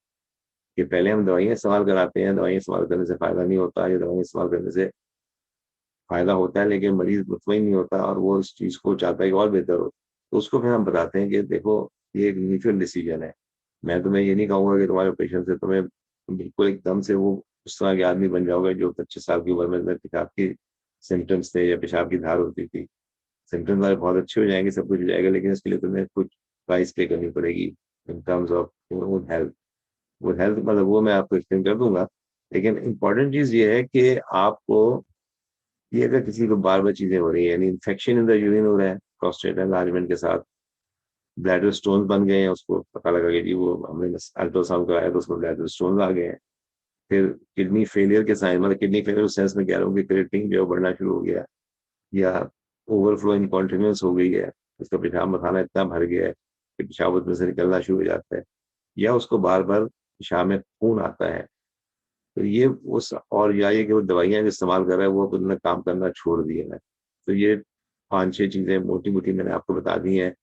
कि पहले हम दवाइयाँ इस्तेमाल कराते हैं, दवाइयाँ इस्तेमाल करने से फ़ायदा नहीं होता, या दवाइयाँ इस्तेमाल करने से फ़ायदा होता है, लेकिन मरीज़ मुतमईन नहीं होता और वो उस चीज़ को चाहता है कि और बेहतर हो। तो उसको फिर हम बताते हैं कि देखो, ये एक म्यूचुअल डिसीज़न है। मैं तुम्हें ये नहीं कहूँगा कि तुम्हारे ऑपरेशन से तुम्हें बिल्कुल एकदम से वो उस तरह के आदमी बन जाओगे जो 25 साल की उम्र में तुम्हें पेशाब की सिम्पटम्स थे या पेशाब की धार होती थी। सिम्पटम्स तुम्हारे बहुत अच्छे हो जाएँगे, सब कुछ हो जाएगा, लेकिन इसके लिए तुम्हें कुछ प्राइस पे करनी पड़ेगी in terms of your own health. वो हेल्थ मतलब वो मैं आपको एक्सप्लेन कर दूँगा। लेकिन इम्पोर्टेंट चीज़ ये है कि आपको ये अगर किसी को बार-बार चीज़ें हो रही हैं, यानी इन्फेक्शन इन द यूरिन हो रहा है, प्रोस्टेट एनलार्जमेंट के साथ, ब्लैडर स्टोन्स बन गए हैं, उसको पता लगा कि जी वो हमने बस अल्ट्रासाउंड कराया तो उसमें ब्लैडर स्टोन्स आ गए हैं। फिर किडनी फेलियर के साइन, मतलब किडनी फेलियर उस सेंस में कह रहा हूँ कि क्रिएटिनिन जो है बढ़ना शुरू हो गया, या ओवरफ्लो इनकॉन्टिन्यूअस हो गई है, उसका पेशाब-पाखाना इतना भर गया है कि पेशाब उसमें से निकलना शुरू हो जाता है, या उसको बार-बार पेशाब में खून आता है। तो ये उस और या ये कि वो दवाइयाँ जो इस्तेमाल कर रहा है, वो अब उन्होंने काम करना छोड़ दिया है। तो ये 5-6 चीज़ें मोटी-मोटी मैंने आपको बता दी हैं।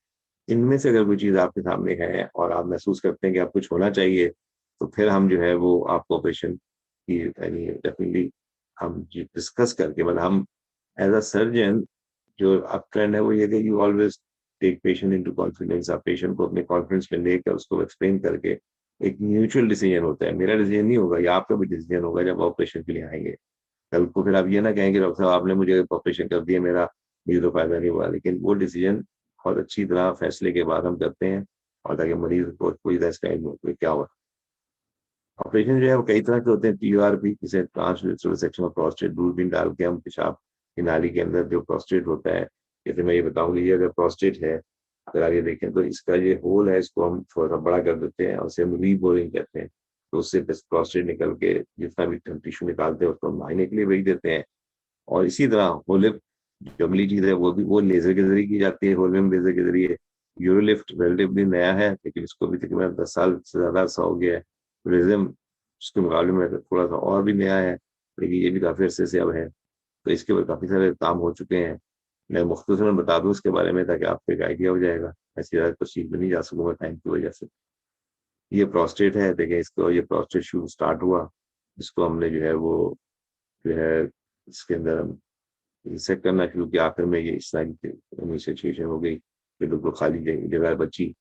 इनमें से अगर कोई चीज़ आपके सामने है और आप महसूस करते हैं कि अब कुछ होना चाहिए, तो फिर हम जो है वो आपको ऑपरेशन की यानी डेफ़िनिटली हम जी डिस्कस करके, मतलब हम एज़ अ सर्जन, जो अब ट्रेंड है वो ये है कि you always take patient into confidence. आप पेशेंट को अपने कॉन्फिडेंस में लेकर उसको एक्सप्लेन करके एक म्यूचुअल डिसीजन होता है। मेरा डिसीजन नहीं होगा, ये आपका भी डिसीजन होगा जब ऑपरेशन के लिए आएँगे। कल को फिर आप ये ना कहें कि डॉक्टर साहब आपने मुझे ऑपरेशन कर दिया मेरा, मुझे तो फ़ायदा नहीं हुआ। लेकिन वो डिसीजन बहुत अच्छी तरह फैसले के बाद हम करते हैं, और ताकि मरीज़ को कोई रेस्टराइड हो कोई क्या हुआ। ऑपरेशन जो है वो कई तरह के होते हैं, टीयूआरपी जिसे ट्रांसरेक्टल रिसेक्शन ऑफ प्रोस्टेट, दूरबीन डाल के हम पेशाब की नाली के अंदर जो प्रोस्टेट होता है, जैसे मैं ये बताऊँ कि ये अगर प्रोस्टेट है, अगर आप ये देखें तो इसका ये होल है, इसको हम थोड़ा-सा बड़ा कर देते हैं और उसे हम रीबोरिंग कहते हैं। तो उससे बस प्रोस्टेट निकल के जितना भी हम टिश्यू निकालते हैं उसको हम मायने के लिए भेज देते हैं। और इसी तरह होलिप जो अगली चीज़ है वो भी वो लेज़र के ज़रिए की जाती है, होल्मियम लेज़र के ज़रिए। यूरोलिफ्ट रिलेटिवली नया है, लेकिन इसको भी तकरीबन 10 साल से ज़्यादा अरसा हो गया है। रिज्म उसके मुकाबले में थोड़ा सा और भी नया है, लेकिन ये भी काफ़ी अरसे से अब है। तो इसके ऊपर काफ़ी सारे काम हो चुके हैं। मैं मुख्तसरन बता दूँ इसके बारे में ताकि आपको एक आइडिया हो जाएगा। ऐसी ज़्यादा तफसील में नहीं जा सकूँगा टाइम की वजह से। ये प्रोस्टेट है, देखिए इसको ये प्रोस्टेट शूट स्टार्ट हुआ, इसको हमने जो है वो जो है इसके अंदर हम सेट करना शुरू किया। आखिर में ये इस तरह की सिचुएशन हो गई कि बिल्कुल खाली जगह बची।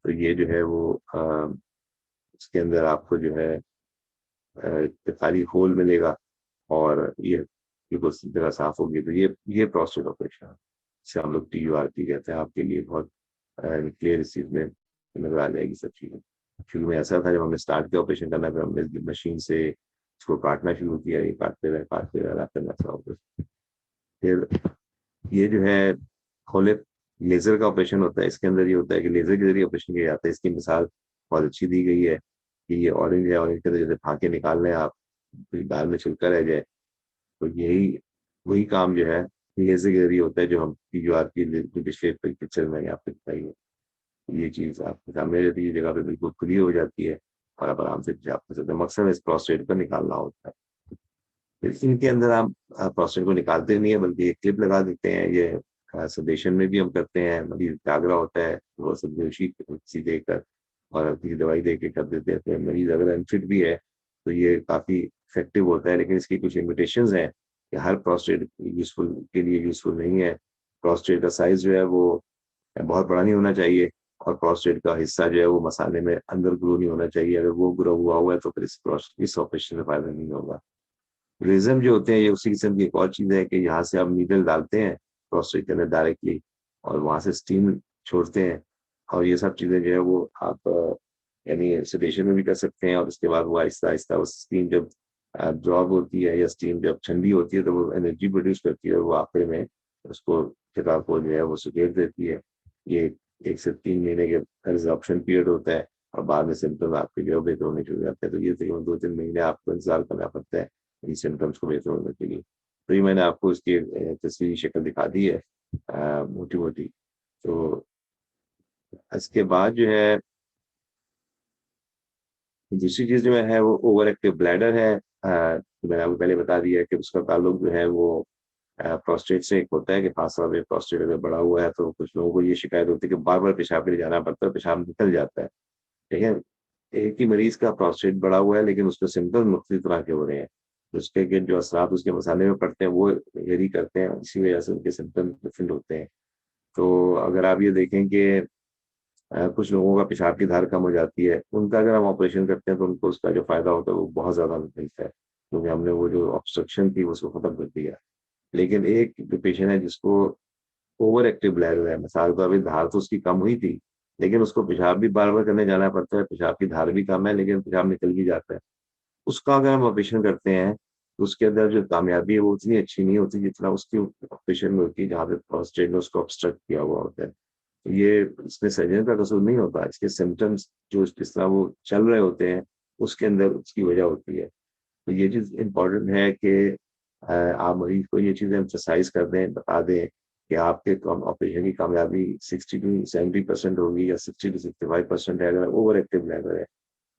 तो ये जो है वो इसके अंदर आपको जो है खाली होल मिलेगा और ये बिल्कुल जगह साफ होगी। तो ये प्रोस्टेट ऑपरेशन है, जिसे हम लोग TURP कहते हैं। आपके लिए बहुत क्लियर इस चीज़ में नज़र आ जाएगी सब चीज़ें। शुरू में ऐसा था जब हमने स्टार्ट किया ऑपरेशन करना, फिर हमने मशीन से इसको काटना शुरू किया, ये काटते रहे रात करना था। फिर ये जो है होले लेज़र का ऑपरेशन होता है। इसके अंदर ये होता है कि लेज़र के ज़रिए ऑपरेशन किया जाता है। इसकी मिसाल बहुत अच्छी दी गई है कि ये ऑरेंज है, ऑरेंज के अंदर जैसे फाँके निकाल रहे हैं आप, कोई दाल में छिलका रह जाए, तो यही वही काम जो है लेज़र के ज़रिए होता है, जो हम TURP की जो पिछले पिक्चर में आपको दिखाई है। ये चीज़ आपके सामने रहती है, जगह पे बिल्कुल खुली हो जाती है और आप आराम से पेशाब कर सकते हैं। मकसद इस प्रोस्टेट को निकालना होता है। फिर इनके अंदर आप प्रोस्टेट को निकालते नहीं है, बल्कि एक क्लिप लगा देते हैं। ये सेडेशन में भी हम करते हैं। मरीज जाग रहा होता है, वो सब बेहोशी किसी देकर और किसी दवाई दे के कर देते हैं। फिर मरीज अगर अनफिट भी है तो ये काफ़ी इफेक्टिव होता है, लेकिन इसकी कुछ लिमिटेशंस हैं कि हर प्रोस्टेट यूज़फुल के लिए यूज़फुल नहीं है। प्रोस्टेट का साइज़ जो है वो बहुत बड़ा नहीं होना चाहिए और प्रोस्टेट का हिस्सा जो है वो मसाले में अंदर ग्रो नहीं होना चाहिए। अगर वो ग्रो हुआ हुआ है तो फिर इस ऑपरेशन में फ़ायदा नहीं होगा। रिज़्म जो होते हैं ये उसी किस्म की एक और चीज़ है कि यहाँ से आप नीडल डालते हैं प्रोस्टेट के अंदर डायरेक्टली और वहाँ से स्टीम छोड़ते हैं और ये सब चीज़ें जो है वो आप यानी सेडेशन में भी कर सकते हैं और उसके बाद वो आहिस्ता-आहिस्ता वो स्टीम जब अब्ज़ॉर्ब होती है या स्टीम जब ठंडी होती है तो वो एनर्जी प्रोड्यूस करती है और वो आखिर में उसको जगह को जो है वो सुखेड़ देती है। ये 1 से 3 महीने के रिज़ॉर्प्शन पीरियड होता है और बाद में सिम्पटम्स आपके जो है बेहतर होने शुरू हो जाते हैं। तो ये तकरीबन 2-3 महीने आपको इंतज़ार करना पड़ता है इन सिम्पटम्स को बेहतर होने के लिए। तो ये मैंने आपको इसकी तस्वीरी शक्ल दिखा दी है मोटी-मोटी। तो इसके बाद जो है दूसरी चीज़ जो है वो ओवर एक्टिव ब्लैडर है। तो मैंने आपको पहले बता दिया है कि उसका ताल्लुक जो है वो प्रोस्टेट से एक होता है कि ख़ास-तौर पे प्रोस्टेट अगर बड़ा हुआ है तो कुछ लोगों को ये शिकायत होती है कि बार-बार पेशाब के लिए जाना पड़ता है, पेशाब निकल जाता है। ठीक है? एक ही मरीज़ का प्रोस्टेट बढ़ा हुआ है लेकिन उसके सिम्पटम्स मुख्तलिफ तरह के हो रहे हैं। उसके के जो असरात उसके मसाले में पड़ते हैं वो वेरी करते हैं, इसी वजह से उनके सिम्पटम्स डिफरेंट होते हैं। तो अगर आप ये देखें कि कुछ लोगों का पेशाब की धार कम हो जाती है, उनका अगर हम ऑपरेशन करते हैं तो उनको उसका जो फ़ायदा होता है वो बहुत ज़्यादा मिलता है, क्योंकि हमने वो जो ऑब्स्ट्रक्शन थी उसको ख़त्म कर दिया। लेकिन एक जो पेशेंट है जिसको ओवर एक्टिव ब्लैडर है, मिसाल के तौर पे धार तो उसकी कम हुई थी, लेकिन उसको पेशाब भी बार-बार करने जाना पड़ता है, पेशाब की धार भी कम है लेकिन पेशाब निकल भी जाता है। उसका अगर हम ऑपरेशन करते हैं, तो उसके अंदर जो कामयाबी है वो उतनी अच्छी नहीं होती जितना उसकी ऑपरेशन में होती है जहाँ पे प्रोस्टेट ने उसको ऑब्स्ट्रक्ट किया हुआ होता है। ये इसमें सर्जन का कसूर नहीं होता, इसके सिम्पटम्स जो जिस तरह वो चल रहे होते हैं, उसके अंदर उसकी वजह होती है। तो ये चीज़ इम्पोर्टेंट है कि आप मरीज़ को ये चीज़ें एम्फसाइज़ कर दें, बता दें कि आपके कम ऑपरेशन की कामयाबी 60 टू 70% होगी या 60 टू 65% है अगर ओवर एक्टिव ब्लैडर है।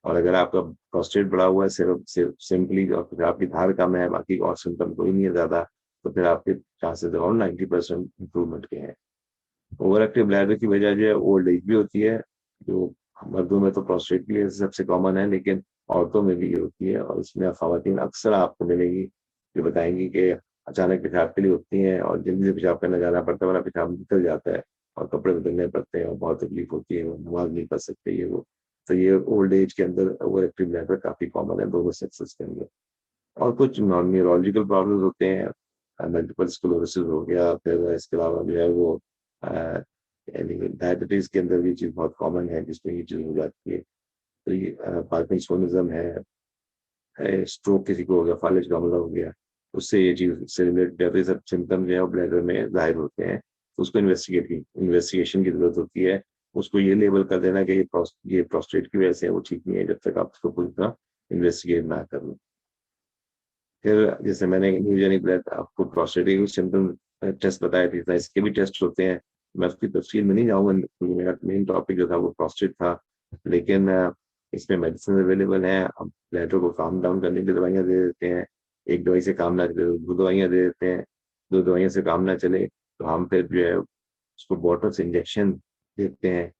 और अगर आपका प्रोस्टेट बढ़ा हुआ है सिर्फ सिंपली और फिर आपकी धार कम है, बाकी और सिम्पटम कोई नहीं है ज़्यादा, तो फिर आपके चांसेस अराउंड 90% इम्प्रूवमेंट के हैं। ओवर एक्टिव ब्लैडर की वजह जो है ओल्ड एज भी होती है, जो मर्दों में तो प्रोस्टेट के लिए सबसे कॉमन है, लेकिन औरतों में भी ये होती है और इसमें ख़वातीन अक्सर आपको मिलेंगी, जो बताएँगी कि अचानक पेशाब के लिए उठती हैं और जल्दी से पेशाब करने जाना पड़ता है वरना पेशाब निकल जाता है और कपड़े बदलने पड़ते हैं और बहुत तकलीफ होती है, वो नमाज़ नहीं पढ़ सकते ये वो। तो ये ओल्ड एज के अंदर ओवर एक्टिव ब्लैडर काफ़ी कॉमन है दोनों सेक्सेस के अंदर। और कुछ न्यूरोलॉजिकल प्रॉब्लम्स होते हैं, मल्टीपल स्क्लेरोसिस हो गया, फिर इसके अलावा जो है वो अ, यानी डायबिटीज़ के अंदर ये चीज़ बहुत कॉमन है जिसमें ये चीज़ हो जाती है। तो ये पार्किंसोनिज़्म है, स्ट्रोक किसी को हो गया, फालिज डोमिनल हो गया, उससे ये चीज़ से रिलेटेड या फिर सब सिम्पटम जो है वो ब्लैडर में ज़ाहिर होते हैं। तो उसको इन्वेस्टिगेशन की ज़रूरत होती है। उसको ये लेबल कर देना कि ये प्रोस्टेट की वजह से है, वो ठीक नहीं है जब तक आप उसको पूरी तरह इन्वेस्टिगेट ना कर लो। फिर जैसे मैंने न्यूजेनिक ब्लड आपको प्रोस्टेट सिम्पटम टेस्ट बताए थे, तो इसके भी टेस्ट होते हैं। मैं उसकी तफसील में नहीं जाऊँगा क्योंकि मेरा मेन टॉपिक जो था वो प्रोस्टेट था। लेकिन इसमें मेडिसिन अवेलेबल हैं, हम ब्लैडर को काम डाउन करने की दवाइयाँ दे देते हैं, एक दवाई से काम ना चले तो 2 दवाइयाँ दे देते हैं, 2 दवाइयों से काम ना चले तो हम फिर जो है उसको बॉटल्स इंजेक्शन देते हैं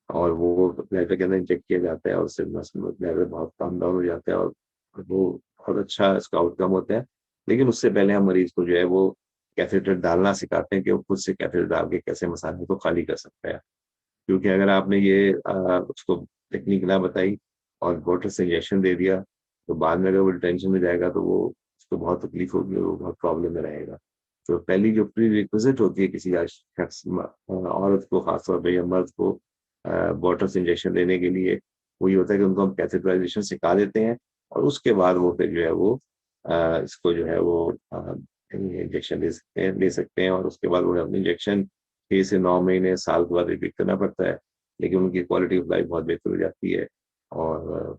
और वो ब्लैडर के अंदर इंजेक्ट किया जाता है और उससे ब्लैडर बहुत काम डाउन हो जाता है और वो बहुत अच्छा इसका आउटकम होता है। लेकिन उससे पहले हम मरीज़ को जो है वो कैथेटर डालना सिखाते हैं कि वो खुद से कैथेटर डाल के कैसे मसाले को खाली कर सकता है। क्योंकि अगर आपने ये उसको टेक्निक ना बताई और बॉटल से इंजेक्शन दे दिया, तो बाद में अगर वो टेंशन में जाएगा तो वो उसको बहुत तकलीफ होगी और वो बहुत प्रॉब्लम में रहेगा। तो पहली जो प्री-रिक्विज़िट होती है किसी औरत को ख़ास तौर पे या मर्द को बॉटल से इंजेक्शन देने के लिए, वो ये होता है कि उनको हम कैथेटराइज़ेशन सिखा देते हैं और उसके बाद वो फिर जो है वो इसको जो है वो इंजेक्शन ले सकते हैं और उसके बाद वो अपनी इंजेक्शन 6 से 9 महीने, साल के बाद रिपीट करना पड़ता है, लेकिन उनकी क्वालिटी ऑफ लाइफ बहुत बेहतर हो जाती है और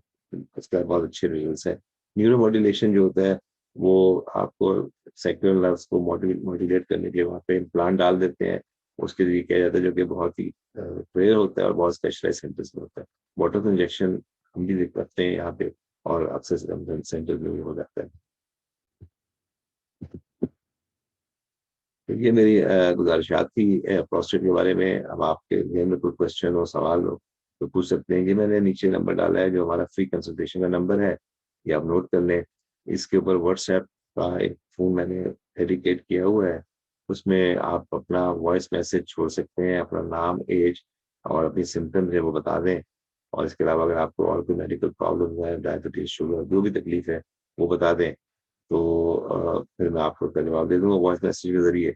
इसका बहुत अच्छे रिजल्ट्स हैं। न्यूरोमॉड्यूलेशन जो होता है, वो आपको सेक्युलर नर्व्स को मॉड्यूलेट करने के लिए वहाँ पे इम्प्लांट डाल देते हैं, उसके ज़रिए किया जाता है जो कि बहुत ही रेयर होता है और बहुत स्पेशलाइज़्ड सेंटर्स में होता है। बॉटल इंजेक्शन हम भी देख सकते हैं यहाँ पे और अक्सर सेंटर्स में भी हो जाता है। तो ये मेरी गुज़ारिशात थी प्रोस्टेट के बारे में। अब आपके ज़हन में कोई क्वेश्चन हो, सवाल हो, तो पूछ सकते हैं। ये मैंने नीचे नंबर डाला है जो हमारा फ्री कंसल्टेशन का नंबर है, ये आप नोट कर लें। इसके ऊपर व्हाट्सएप का एक फ़ोन मैंने डेडिकेट किया हुआ है, उसमें आप अपना वॉइस मैसेज छोड़ सकते हैं, अपना नाम, ऐज और अपनी सिम्पटम्स है वो बता दें। और इसके अलावा अगर आपको और कोई मेडिकल प्रॉब्लम है, डायबिटीज़, शुगर जो भी तकलीफ़ है, वो बता दें। तो फिर मैं आपको उसका जवाब दे दूँगा वॉइस मैसेज के ज़रिए।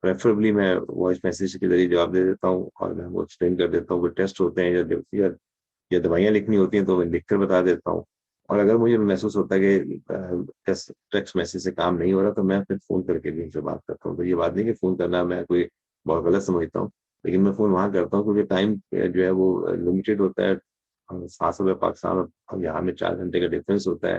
प्रेफ़रेबली मैं वॉइस मैसेज के ज़रिए जवाब दे देता हूँ और मैं वो एक्सप्लेन कर देता हूँ, कोई टेस्ट होते हैं या दवाइयाँ लिखनी होती हैं तो मैं लिख कर बता देता हूँ। और अगर मुझे महसूस होता है कि टेक्स्ट मैसेज से काम नहीं हो रहा तो मैं फिर फ़ोन करके भी उनसे बात करता हूँ। तो ये बात नहीं कि फ़ोन करना मैं कोई बहुत गलत समझता हूँ, लेकिन मैं फ़ोन वहाँ करता हूँ क्योंकि टाइम जो है वो लिमिटेड होता है। 7 में पाकिस्तान और यहाँ में 4 घंटे का डिफ़रेंस होता है,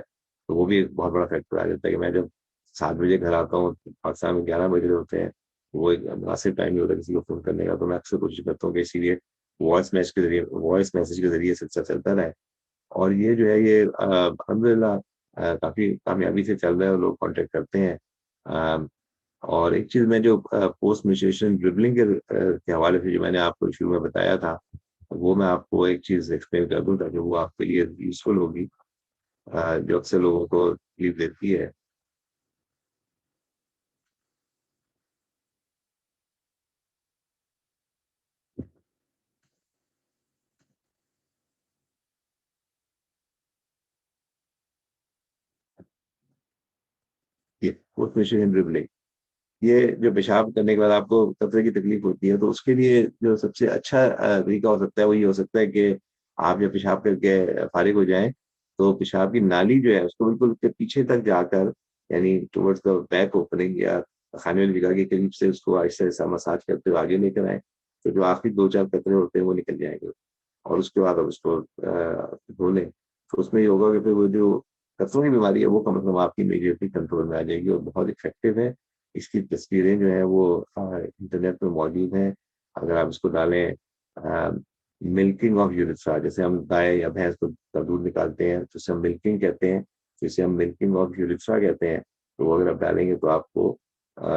तो वो भी एक बहुत बड़ा फैक्टर आ जाता है कि मैं जब 7 बजे घर आता हूँ, पाकिस्तान में 11 बज रहे होते हैं, वो एक मुनासिब टाइम नहीं होता किसी को फ़ोन करने का, तो मैं अक्सर कोशिश करता हूँ कि इसीलिए वॉइस मैसेज के ज़रिए सिलसिला चलता रहे। और ये जो है ये अल्हम्दुलिल्लाह काफ़ी कामयाबी से चल रहा है और लोग कॉन्टैक्ट करते हैं। अ, और एक चीज़ मैं जो पोस्ट मेडिटेशन ड्रिबलिंग के हवाले से जो मैंने आपको शुरू में बताया था, वो मैं आपको एक चीज़ एक्सप्लेन कर दूँ ताकि वो आपके लिए यूज़फुल होगी जो अक्सर लोगों को तकलीफ देती है। ये पोस्ट मेडिटेशन ड्रिबलिंग ये जो पेशाब करने के बाद आपको कतरे की तकलीफ होती है, तो उसके लिए जो सबसे अच्छा तरीका हो सकता है, वो ये हो सकता है कि आप जब पेशाब करके फ़ारिग हो जाएँ, तो पेशाब की नाली जो है, उसको बिल्कुल उसके पीछे तक जाकर यानी टुवर्ड्स द बैक ओपनिंग या खाने वाली जगह के करीब से उसको आहिस्ता-आहिस्ता मसाज करते हुए आगे लेकर आएँ, तो जो आखिरी 2-4 कतरे होते हैं, वो निकल जाएँगे और उसके बाद आप उसको धो लें। तो उसमें ये होगा कि फिर वो जो कतरों की बीमारी है, वो कम से कम आपकी इमीडिएटली कंट्रोल में आ जाएगी और बहुत इफ़ेक्टिव है। इसकी तस्वीरें जो हैं वो इंटरनेट पे मौजूद हैं। अगर आप इसको डालें मिल्किंग ऑफ यूरेथ्रा जैसे हम गाय या भैंस को का दूध निकालते हैं तो उसे हम मिल्किंग कहते हैं, तो इसे हम मिल्किंग ऑफ यूरेथ्रा कहते हैं। तो वो अगर आप डालेंगे तो आपको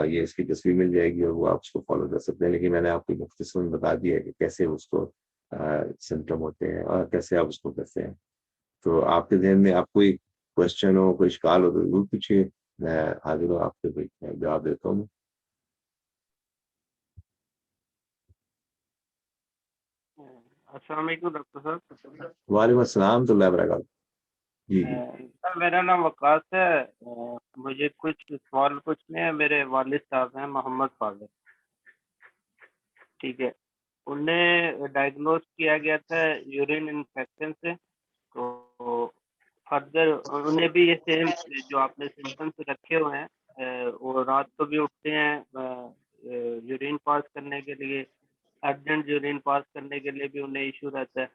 ये इसकी तस्वीर मिल जाएगी और वो आप उसको फ़ॉलो कर सकते हैं। लेकिन मैंने आपको मुख्तसर में बता दिया है कि कैसे उसको सिम्पटम होते हैं और कैसे आप उसको करते हैं। तो आपके ज़हन में आप कोई क्वेश्चन हो, कोई इश्काल हो तो ज़रूर पूछिए। मैं हाज़िर हूँ आपके कोई जवाब देता हूँ। अस्सलाम वालेकुम डॉक्टर साहब। वालेकुम अस्सलाम तो बरकातहू। जी, जी। सर मेरा नाम वकास है। मुझे कुछ सवाल पूछने हैं। मेरे वालिद साहब हैं मोहम्मद फाज़िल, ठीक है। उन्हें डायग्नोज़ किया गया था यूरिन इन्फेक्शन से, तो फर्दर उन्हें भी ये सेम जो आपने सिम्पटम्स रखे हुए हैं। वो रात को भी उठते हैं यूरिन पास करने के लिए, अर्जेंट यूरिन पास करने के लिए भी उन्हें इश्यू रहता है।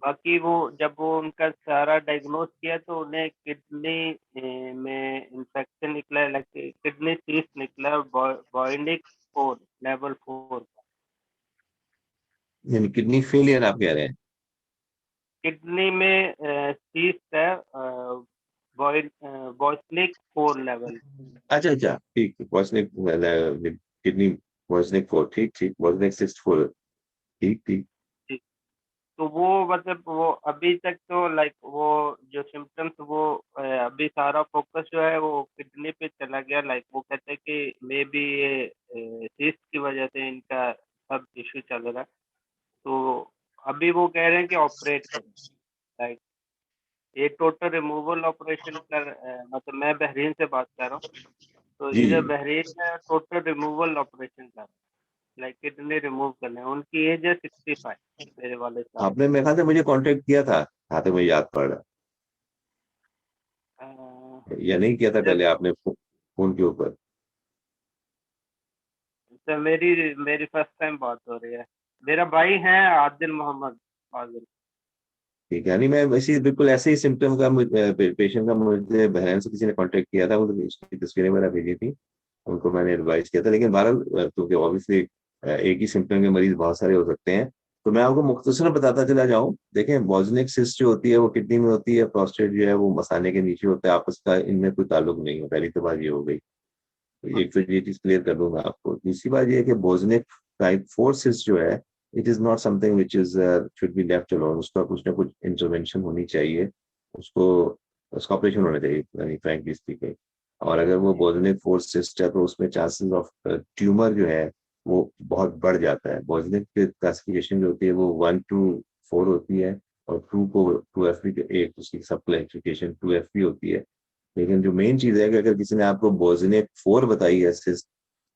बाकी वो जब वो उनका सारा डायग्नोज़ किया तो उन्हें किडनी में इन्फेक्शन निकला है, लाइक किडनी सीस्ट निकला बॉयनिक 4 लेवल 4 का। यानी किडनी फेलियर आप कह रहे हैं? किडनी में सीस्ट है, बॉयलिक 4 लेवल। अच्छा अच्छा, ठीक, वॉजनिक किडनी, वॉजनिक 4, ठीक ठीक, वॉजनिक 64, ठीक ठीक। तो वो मतलब वो अभी तक तो लाइक वो जो सिम्टम्स वो अभी सारा फोकस जो है वो किडनी पे चला गया। लाइक वो कहते हैं कि मे बी ये सीस्ट की वजह से इनका सब इश्यू चल रहा है। तो अभी वो कह रहे हैं कि ऑपरेट करें, लाइक ये टोटल रिमूवल ऑपरेशन कर मतलब मैं बहरीन से बात कर रहा हूँ। तो जी इधर जी, बहरीन में टोटल रिमूवल ऑपरेशन कर रहे हैं, लाइक किडनी रिमूव करना है। उनकी एज है 65, मेरे वाले साहब। आपने मेरे ख्याल से मुझे कांटेक्ट किया था, जहाँ तक मुझे याद पड़ रहा अ, है, या नहीं किया था जब पहले आपने फोन के ऊपर? तो मेरी मेरी फर्स्ट टाइम बात हो रही है। मेरा भाई है आदिल मोहम्मद आदिल। ठीक है, यानी मैं वैसे बिल्कुल ऐसे ही सिम्टम का पेशेंट का मुझे बहरहाल से किसी ने कांटेक्ट किया था, वो उसकी तस्वीरें मैंने भेजी थी, उनको मैंने एडवाइस किया था। लेकिन बहरहाल क्योंकि ऑब्वियसली एक ही सिम्टम के मरीज बहुत सारे हो सकते हैं, तो मैं आपको मुख्तसर बताता चला जाऊं। देखें, वॉजनिक सिस्ट जो होती है वो किडनी में होती है, प्रोस्टेट जो है वो मसाने के नीचे होता है, आपस का इनमें कोई ताल्लुक नहीं है। पहली तो बात ये हो गई, तो एक तो ये चीज क्लियर कर दूंगा आपको। दूसरी बात ये है कि वॉजनिक टाइप 4 सिस्ट जो है, it is not something which is should be left alone. उसका कुछ ना कुछ इंटरवेंशन होनी चाहिए, उसको उसका ऑपरेशन होना चाहिए, फ्रैंकली स्पीकिंग। और अगर वो बोजनिक 4 सिस्ट है तो उसमें चांसेस ऑफ ट्यूमर जो है वो बहुत बढ़ जाता है। बोजनिक की क्लासिफिकेशन जो होती है वो 1 to 4 होती है, और 2 एफ बी, एक उसकी सब क्लासिफिकेशन 2 एफ बी होती है। लेकिन जो मेन चीज है कि अगर किसी ने आपको बोजनिक 4 बताई है सिस्ट,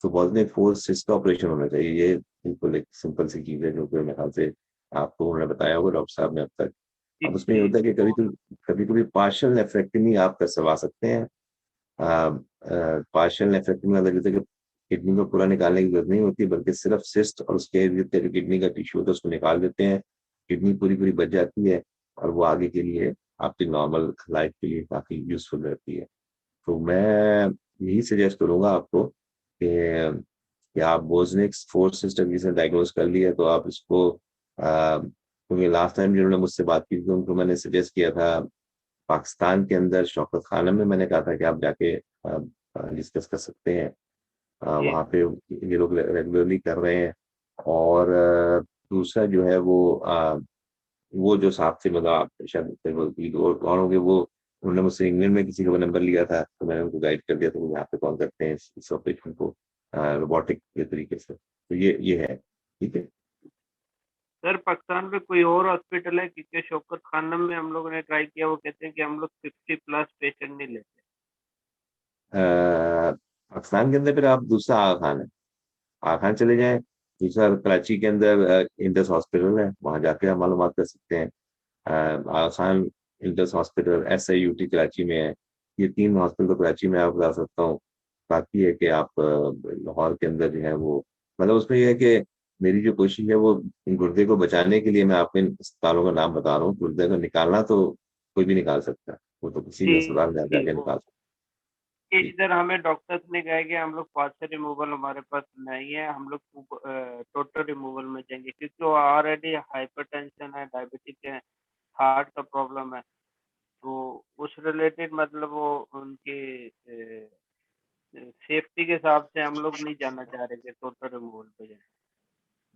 तो बोजनिक 4 सिस्ट का ऑपरेशन होना चाहिए। ये बिल्कुल एक सिंपल सी चीज है जो कि मेरे ख्याल से आपको उन्होंने बताया होगा, डॉक्टर साहब ने अब तक। जी अब उसमें ये जी। होता है कि कभी कभी पार्शियल नेफ्रेक्टमी आप करवा सकते हैं। पार्शियल नेफ्रेक्टमी मतलब जैसे कि किडनी को पूरा निकालने की जरूरत नहीं होती, बल्कि सिर्फ सिस्ट और उसके इर्द गिर्द जो किडनी का टिश्यू होता है उसको निकाल देते हैं, किडनी पूरी पूरी बच जाती है, और वो आगे के लिए आपकी नॉर्मल लाइफ के लिए काफी यूजफुल रहती है। तो मैं यही सजेस्ट करूंगा आपको कि आप बोजनिक्स 4 सिस्टम जिसे डायग्नोज कर लिया, तो आप इसको क्योंकि लास्ट टाइम जिन्होंने मुझसे बात की थी उनको मैंने सजेस्ट किया था पाकिस्तान के अंदर शौकत खानम में, मैंने कहा था कि आप जाके डिस्कस कर सकते हैं। जी वहाँ पे ये लोग रेगुलरली कर रहे हैं। और दूसरा जो है वो जो साहब थे, मतलब आप शायद वो कौन होंगे वो, उन्होंने मुझसे इंग्लैंड में किसी का नंबर लिया था, तो मैंने उनको गाइड कर दिया था वो यहाँ पे कॉल करते हैं इस ऑपरेशन को रोबोटिक के तरीके से। तो ये है, ठीक है। सर, पाकिस्तान में कोई और हॉस्पिटल है? क्योंकि शौकत खानम में हम लोगों ने ट्राई किया, वो कहते हैं कि हम लोग 50+ पेशेंट नहीं लेते। पाकिस्तान के अंदर फिर आप दूसरा आगा खान है, आगा खान चले जाएं। दूसरा कराची के अंदर इंडस हॉस्पिटल है, वहाँ जाके आप मालूमात कर सकते हैं। Aga Khan, Indus hospital, SIUT Karachi में है। ये 3 हॉस्पिटल तो कराची में आप बता सकता हूँ। बाकी है कि आप लाहौर के अंदर जो है वो, मतलब उसमें ये है कि मेरी जो कोशिश है वो गुर्दे को बचाने के लिए, मैं आपको इन अस्पतालों का नाम बता रहा हूँ। गुर्दे को निकालना तो कोई भी निकाल सकता है, वो तो किसी भी जी अस्पताल में जी। जाके वो निकाल सकता कि है। इधर हमें डॉक्टर्स ने कहा कि हम लोग पार्शियल रिमूवल हमारे पास नहीं है, हम लोग टोटल रिमूवल में जाएंगे, क्योंकि वो ऑलरेडी हाइपरटेंशन है, डायबिटिक है, हार्ट का प्रॉब्लम है। तो उस रिलेटेड मतलब वो उनकी सेफ्टी के हिसाब से हम लोग नहीं जाना चाह रहे कि टोटल रिमूवल पे जाए।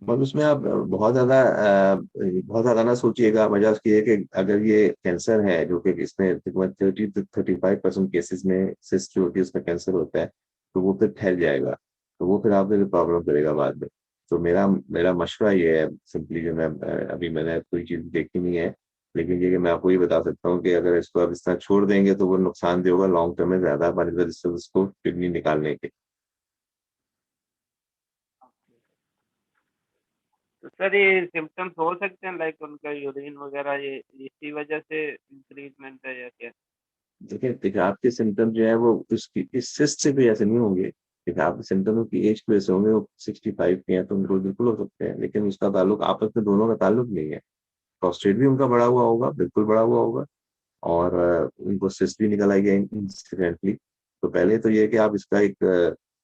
बस उसमें आप बहुत ज्यादा ना सोचिएगा। वजह उसकी है कि अगर ये कैंसर है, जो कि इसमें तकरीबन 30 to 35% केसेस में सिस्ट जो होती है उसका कैंसर होता है, तो वो फिर फैल जाएगा, तो वो फिर आपके लिए प्रॉब्लम करेगा बाद में। तो मेरा मेरा मशवरा ये है सिंपली, जो मैं अभी मैंने कोई चीज देखी नहीं है, लेकिन ये कि मैं आपको ये बता सकता हूँ कि अगर इसको आप इस तरह छोड़ देंगे तो वो नुकसानदेह होगा लॉन्ग टर्म में, ज्यादा हमारी वजह से उसको किडनी निकालने के। तो सर ये सिम्टम्स हो सकते हैं लाइक उनका यूरिन वगैरह, ये इसी वजह से इंक्रीजमेंट है या क्या? देखिए देखिए, आपके सिम्टम जो है वो उसकी इस सिस्ट से भी ऐसे नहीं होंगे। देखिए, आपके सिम्टम की एज की वजह से होंगे, वो 65 के हैं तो उनको बिल्कुल हो सकते हैं, लेकिन उसका ताल्लुक आपस में दोनों का ताल्लुक नहीं है। प्रोस्टेट भी उनका बड़ा हुआ होगा, बिल्कुल बड़ा हुआ होगा, और उनको सिस्ट भी निकल आई है इंसिडेंटली। तो पहले तो ये है कि आप इसका एक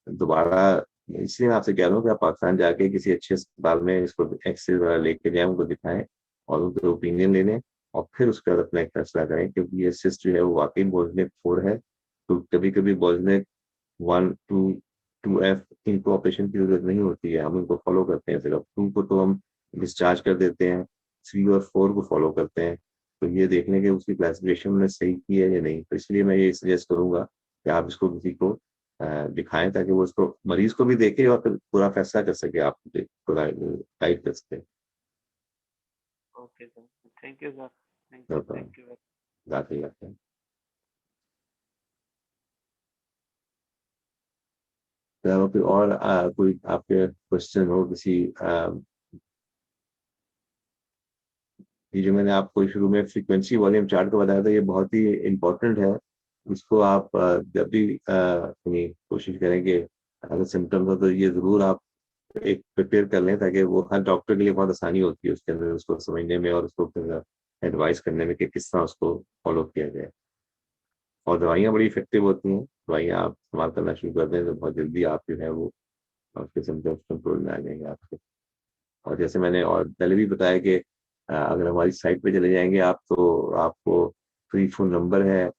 दोबारा, इसलिए मैं आपसे कह रहा हूँ कि आप पाकिस्तान जाके किसी अच्छे अस्पताल में इसको एक्सरे वगैरह लेके जाए, उनको दिखाएं और उनके ओपिनियन ले लें। और फिर उसके बाद अपना एक फैसला करें, क्योंकि ये सिस्ट जो है वो वाकई बोजनेक 4 है। तो कभी कभी बोजनेक 1 2 2F इनको ऑपरेशन की जरूरत नहीं होती है, हम इनको फॉलो करते हैं। सिर्फ 2 को तो हम डिस्चार्ज कर देते हैं, 3 और 4 को फॉलो करते हैं। तो ये देखने के उसकी क्लासिफिकेशन में सही की है या नहीं, तो इसलिए मैं ये सजेस्ट करूंगा कि आप इसको किसी को दिखाएं, ताकि वो उसको मरीज को भी देखे और फिर पूरा फैसला कर सके, आप पूरा गाइड कर सके। Okay sir, thank you sir, तो थैंक यू। जाते जाते हैं तो कोई और कोई आपके क्वेश्चन हो किसी ये जो मैंने आपको शुरू में फ्रीक्वेंसी वॉल्यूम चार्ट को बताया था, ये बहुत ही इम्पोर्टेंट है। इसको आप जब भी अपनी कोशिश करें कि अगर सिम्टम्स हो तो ये ज़रूर आप एक प्रिपेयर कर लें, ताकि वो हर डॉक्टर के लिए बहुत आसानी होती है उसके अंदर उसको समझने में और उसको फिर एडवाइस करने में कि किस तरह उसको फॉलो किया जाए। और दवाइयाँ बड़ी इफेक्टिव होती हैं, दवाइयाँ आप इस्तेमाल करना शुरू कर दें तो बहुत जल्दी आप जो है वो आपके सिम्टम्स कंट्रोल में आ जाएंगे आपके। और जैसे मैंने और पहले भी बताया कि अगर हमारी साइट पे चले जाएंगे आप, तो आपको फ्री फ़ोन नंबर है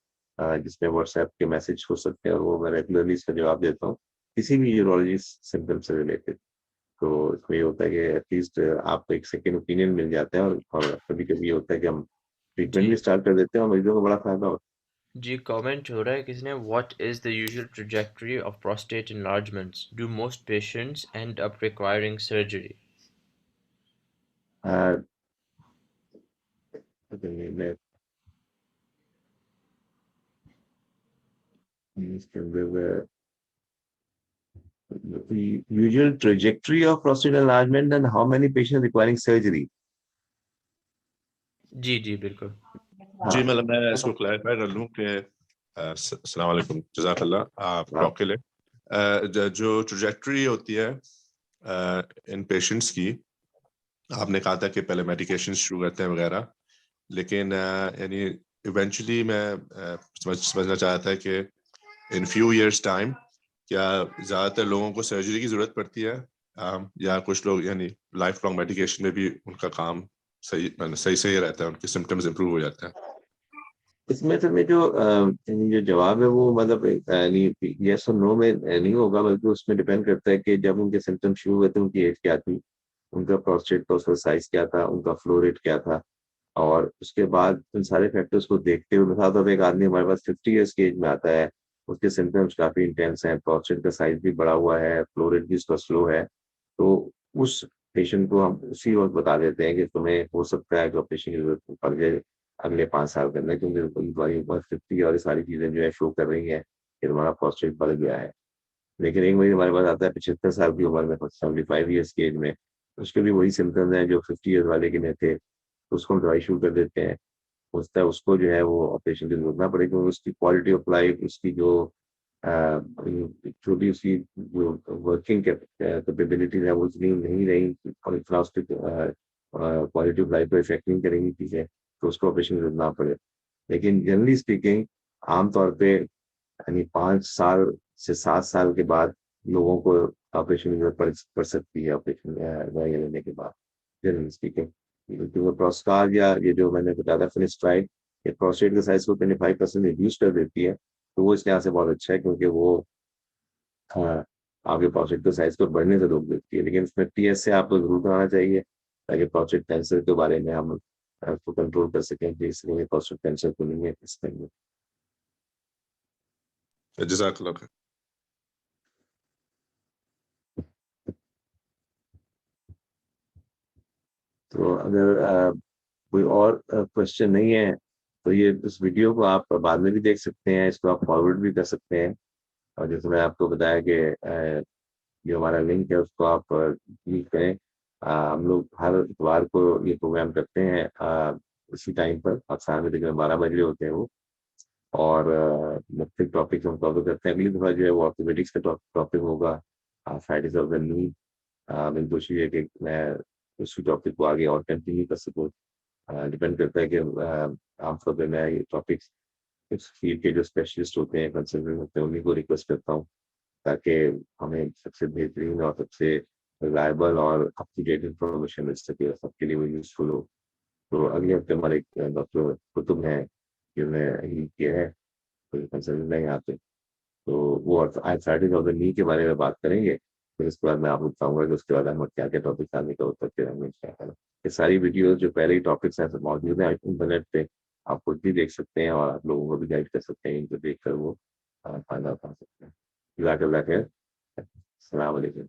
जिसमें व्हाट्सएप के मैसेज हो सकते हैं, और वो मैं रेगुलरली इसका जवाब देता हूँ, किसी भी यूरोलॉजी सिम्पटम से रिलेटेड। तो इसमें ये होता है कि एटलीस्ट आपको एक सेकंड ओपिनियन मिल जाता है, और कभी-कभी ये होता है कि हम ट्रीटमेंट जी भी स्टार्ट कर देते हैं और मरीजों को बड़ा फ़ायदा होता जी कमेंट हो रहा है किसी ने, what is the usual trajectory of prostate enlargements? Do most patients and up requiring surgery? है। मैं इसके अंदर the usual trajectory of prostate enlargement and how many patients requiring surgery. जी जी बिल्कुल। जी हाँ, मतलब मैं इसको क्लैरिफाई कर लूँ कि अस्सलाम वालेकुम, जज़ाकल्लाह आप हाँ, टॉक के लिए। जो ट्रजेक्टरी होती है इन पेशेंट्स की, आपने कहा था कि पहले मेडिकेशन शुरू करते हैं वगैरह, लेकिन यानी इवेंचुअली मैं समझना चाहता है कि इन फ्यू इयर्स टाइम क्या ज़्यादातर लोगों को सर्जरी की ज़रूरत पड़ती है, या कुछ लोग यानी लाइफ लॉन्ग मेडिकेशन में भी उनका काम सही सही रहता है, उनके सिम्टम्स इंप्रूव हो जाते हैं? इसमें तो मैं जो यानी जो जवाब है वो मतलब यानी यस और नो में नहीं होगा, बल्कि उसमें डिपेंड करता है कि जब उनके सिम्टम्स शुरू हुए थे उनकी एज क्या थी, उनका प्रोस्टेट का उसका साइज क्या था, उनका फ्लो रेट क्या था, और उसके बाद उन सारे फैक्टर्स को देखते हुए मिसाल तौर पे एक आदमी हमारे पास 50 ईयर्स की एज में आता है, उसके सिम्टम्स काफी इंटेंस हैं, प्रोस्टेट का साइज भी बढ़ा हुआ है, फ्लो रेट भी उसका स्लो है, तो उस पेशेंट को हम उसी वक्त बता देते हैं कि तुम्हें हो सकता है कि ऑपरेशन की जरूरत पड़ जाए अगले 5 साल के अंदर, क्योंकि तुम्हारी उम्र 50 और ये सारी चीजें जो है शो कर रही हैं कि तुम्हारा प्रोस्टेट बढ़ गया है। लेकिन एक मरीज हमारे पास आता है 75 साल की उम्र में, 75 ईयर्स की एज में, उसके भी वही सिम्टम्स हैं जो 50 ईयर्स वाले के में थे, तो उसको हम दवाई शुरू कर देते हैं। होता है उसको जो है वो ऑपरेशन की जरूरत ना पड़े, क्योंकि उसकी क्वालिटी ऑफ लाइफ, उसकी जो जो भी उसकी जो वर्किंग कैपेबिलिटीज है वो इतनी नहीं रही, और इतना उसकी क्वालिटी ऑफ लाइफ पर इफेक्ट नहीं करेंगी चीजें, तो उसको ऑपरेशन की जरूरत ना पड़े। लेकिन जनरली स्पीकिंग आमतौर पे यानी 5 साल से 7 साल के बाद लोगों को ऑपरेशन की जरूरत पड़ सकती है, ऑपरेशन दवाई लेने के बाद, जनरली स्पीकिंग। क्योंकि वो प्रोस्कार या ये जो मैंने बताया था फिनिस्ट्राइड, ये प्रोस्टेट के साइज को 25% रिड्यूस कर देती है, तो वो इस लिहाज से बहुत अच्छा है, क्योंकि वो हाँ, आपके प्रोस्टेट के साइज को बढ़ने से रोक देती है। लेकिन इसमें टीएस से आपको जरूर कराना चाहिए, ताकि प्रोस्टेट कैंसर के बारे में हम उसको कंट्रोल कर सकें कि इसलिए प्रोस्टेट कैंसर तो नहीं है इस टाइम में। जज़ाकल्लाह खैर। तो अगर कोई और क्वेश्चन नहीं है, तो ये इस वीडियो को आप बाद में भी देख सकते हैं, इसको आप फॉरवर्ड भी कर सकते हैं। और जैसे मैं आपको बताया कि जो हमारा लिंक है उसको आप क्लिक करें। हम लोग हर इतवार को ये प्रोग्राम करते हैं इसी टाइम पर, पाकिस्तान में तकरीबन 12 बजे होते हैं वो, और मुख्तलिफ टॉपिक हम कवर करते हैं। अगली दफा जो है वो ऑर्थोपेडिक्स का टॉपिक होगा, फ्राइडेज ऑफ द नी। मेरी कोशिश है कि मैं उसी टॉपिक को आगे और कंटिन्यू कर सकूँ। डिपेंड करता है कि आमतौर पर मैं ये टॉपिक्स इस फील्ड के जो स्पेशलिस्ट होते हैं, कंसल्टेंट होते हैं, उन्हीं को रिक्वेस्ट करता हूँ, ताकि हमें सबसे बेहतरीन और सबसे रिलायबल और अप टू डेट इंफॉर्मेशन मिल सके और सबके लिए वो यूजफुल हो। तो अगले हफ्ते हमारे डॉक्टर कुतुब हैं जिन्होंने ही किया है, तो कंसल्टेंट है यहाँ पे, तो वो आर्थराइटिस ऑफ द नी के बारे में बात करेंगे। फिर उसके बाद मैं आपको बताऊंगा कि उसके बाद हम क्या क्या टॉपिक आने का होता है, फिर हमें क्या करना। ये सारी वीडियोस जो पहले ही टॉपिक्स हैं सब मौजूद है इंटरनेट पे, आप खुद भी देख सकते हैं और आप लोगों को भी गाइड कर सकते हैं, इनको देख कर वो फायदा उठा सकते हैं। जज़ाकल्लाह खैर। अस्सलाम वालेकुम।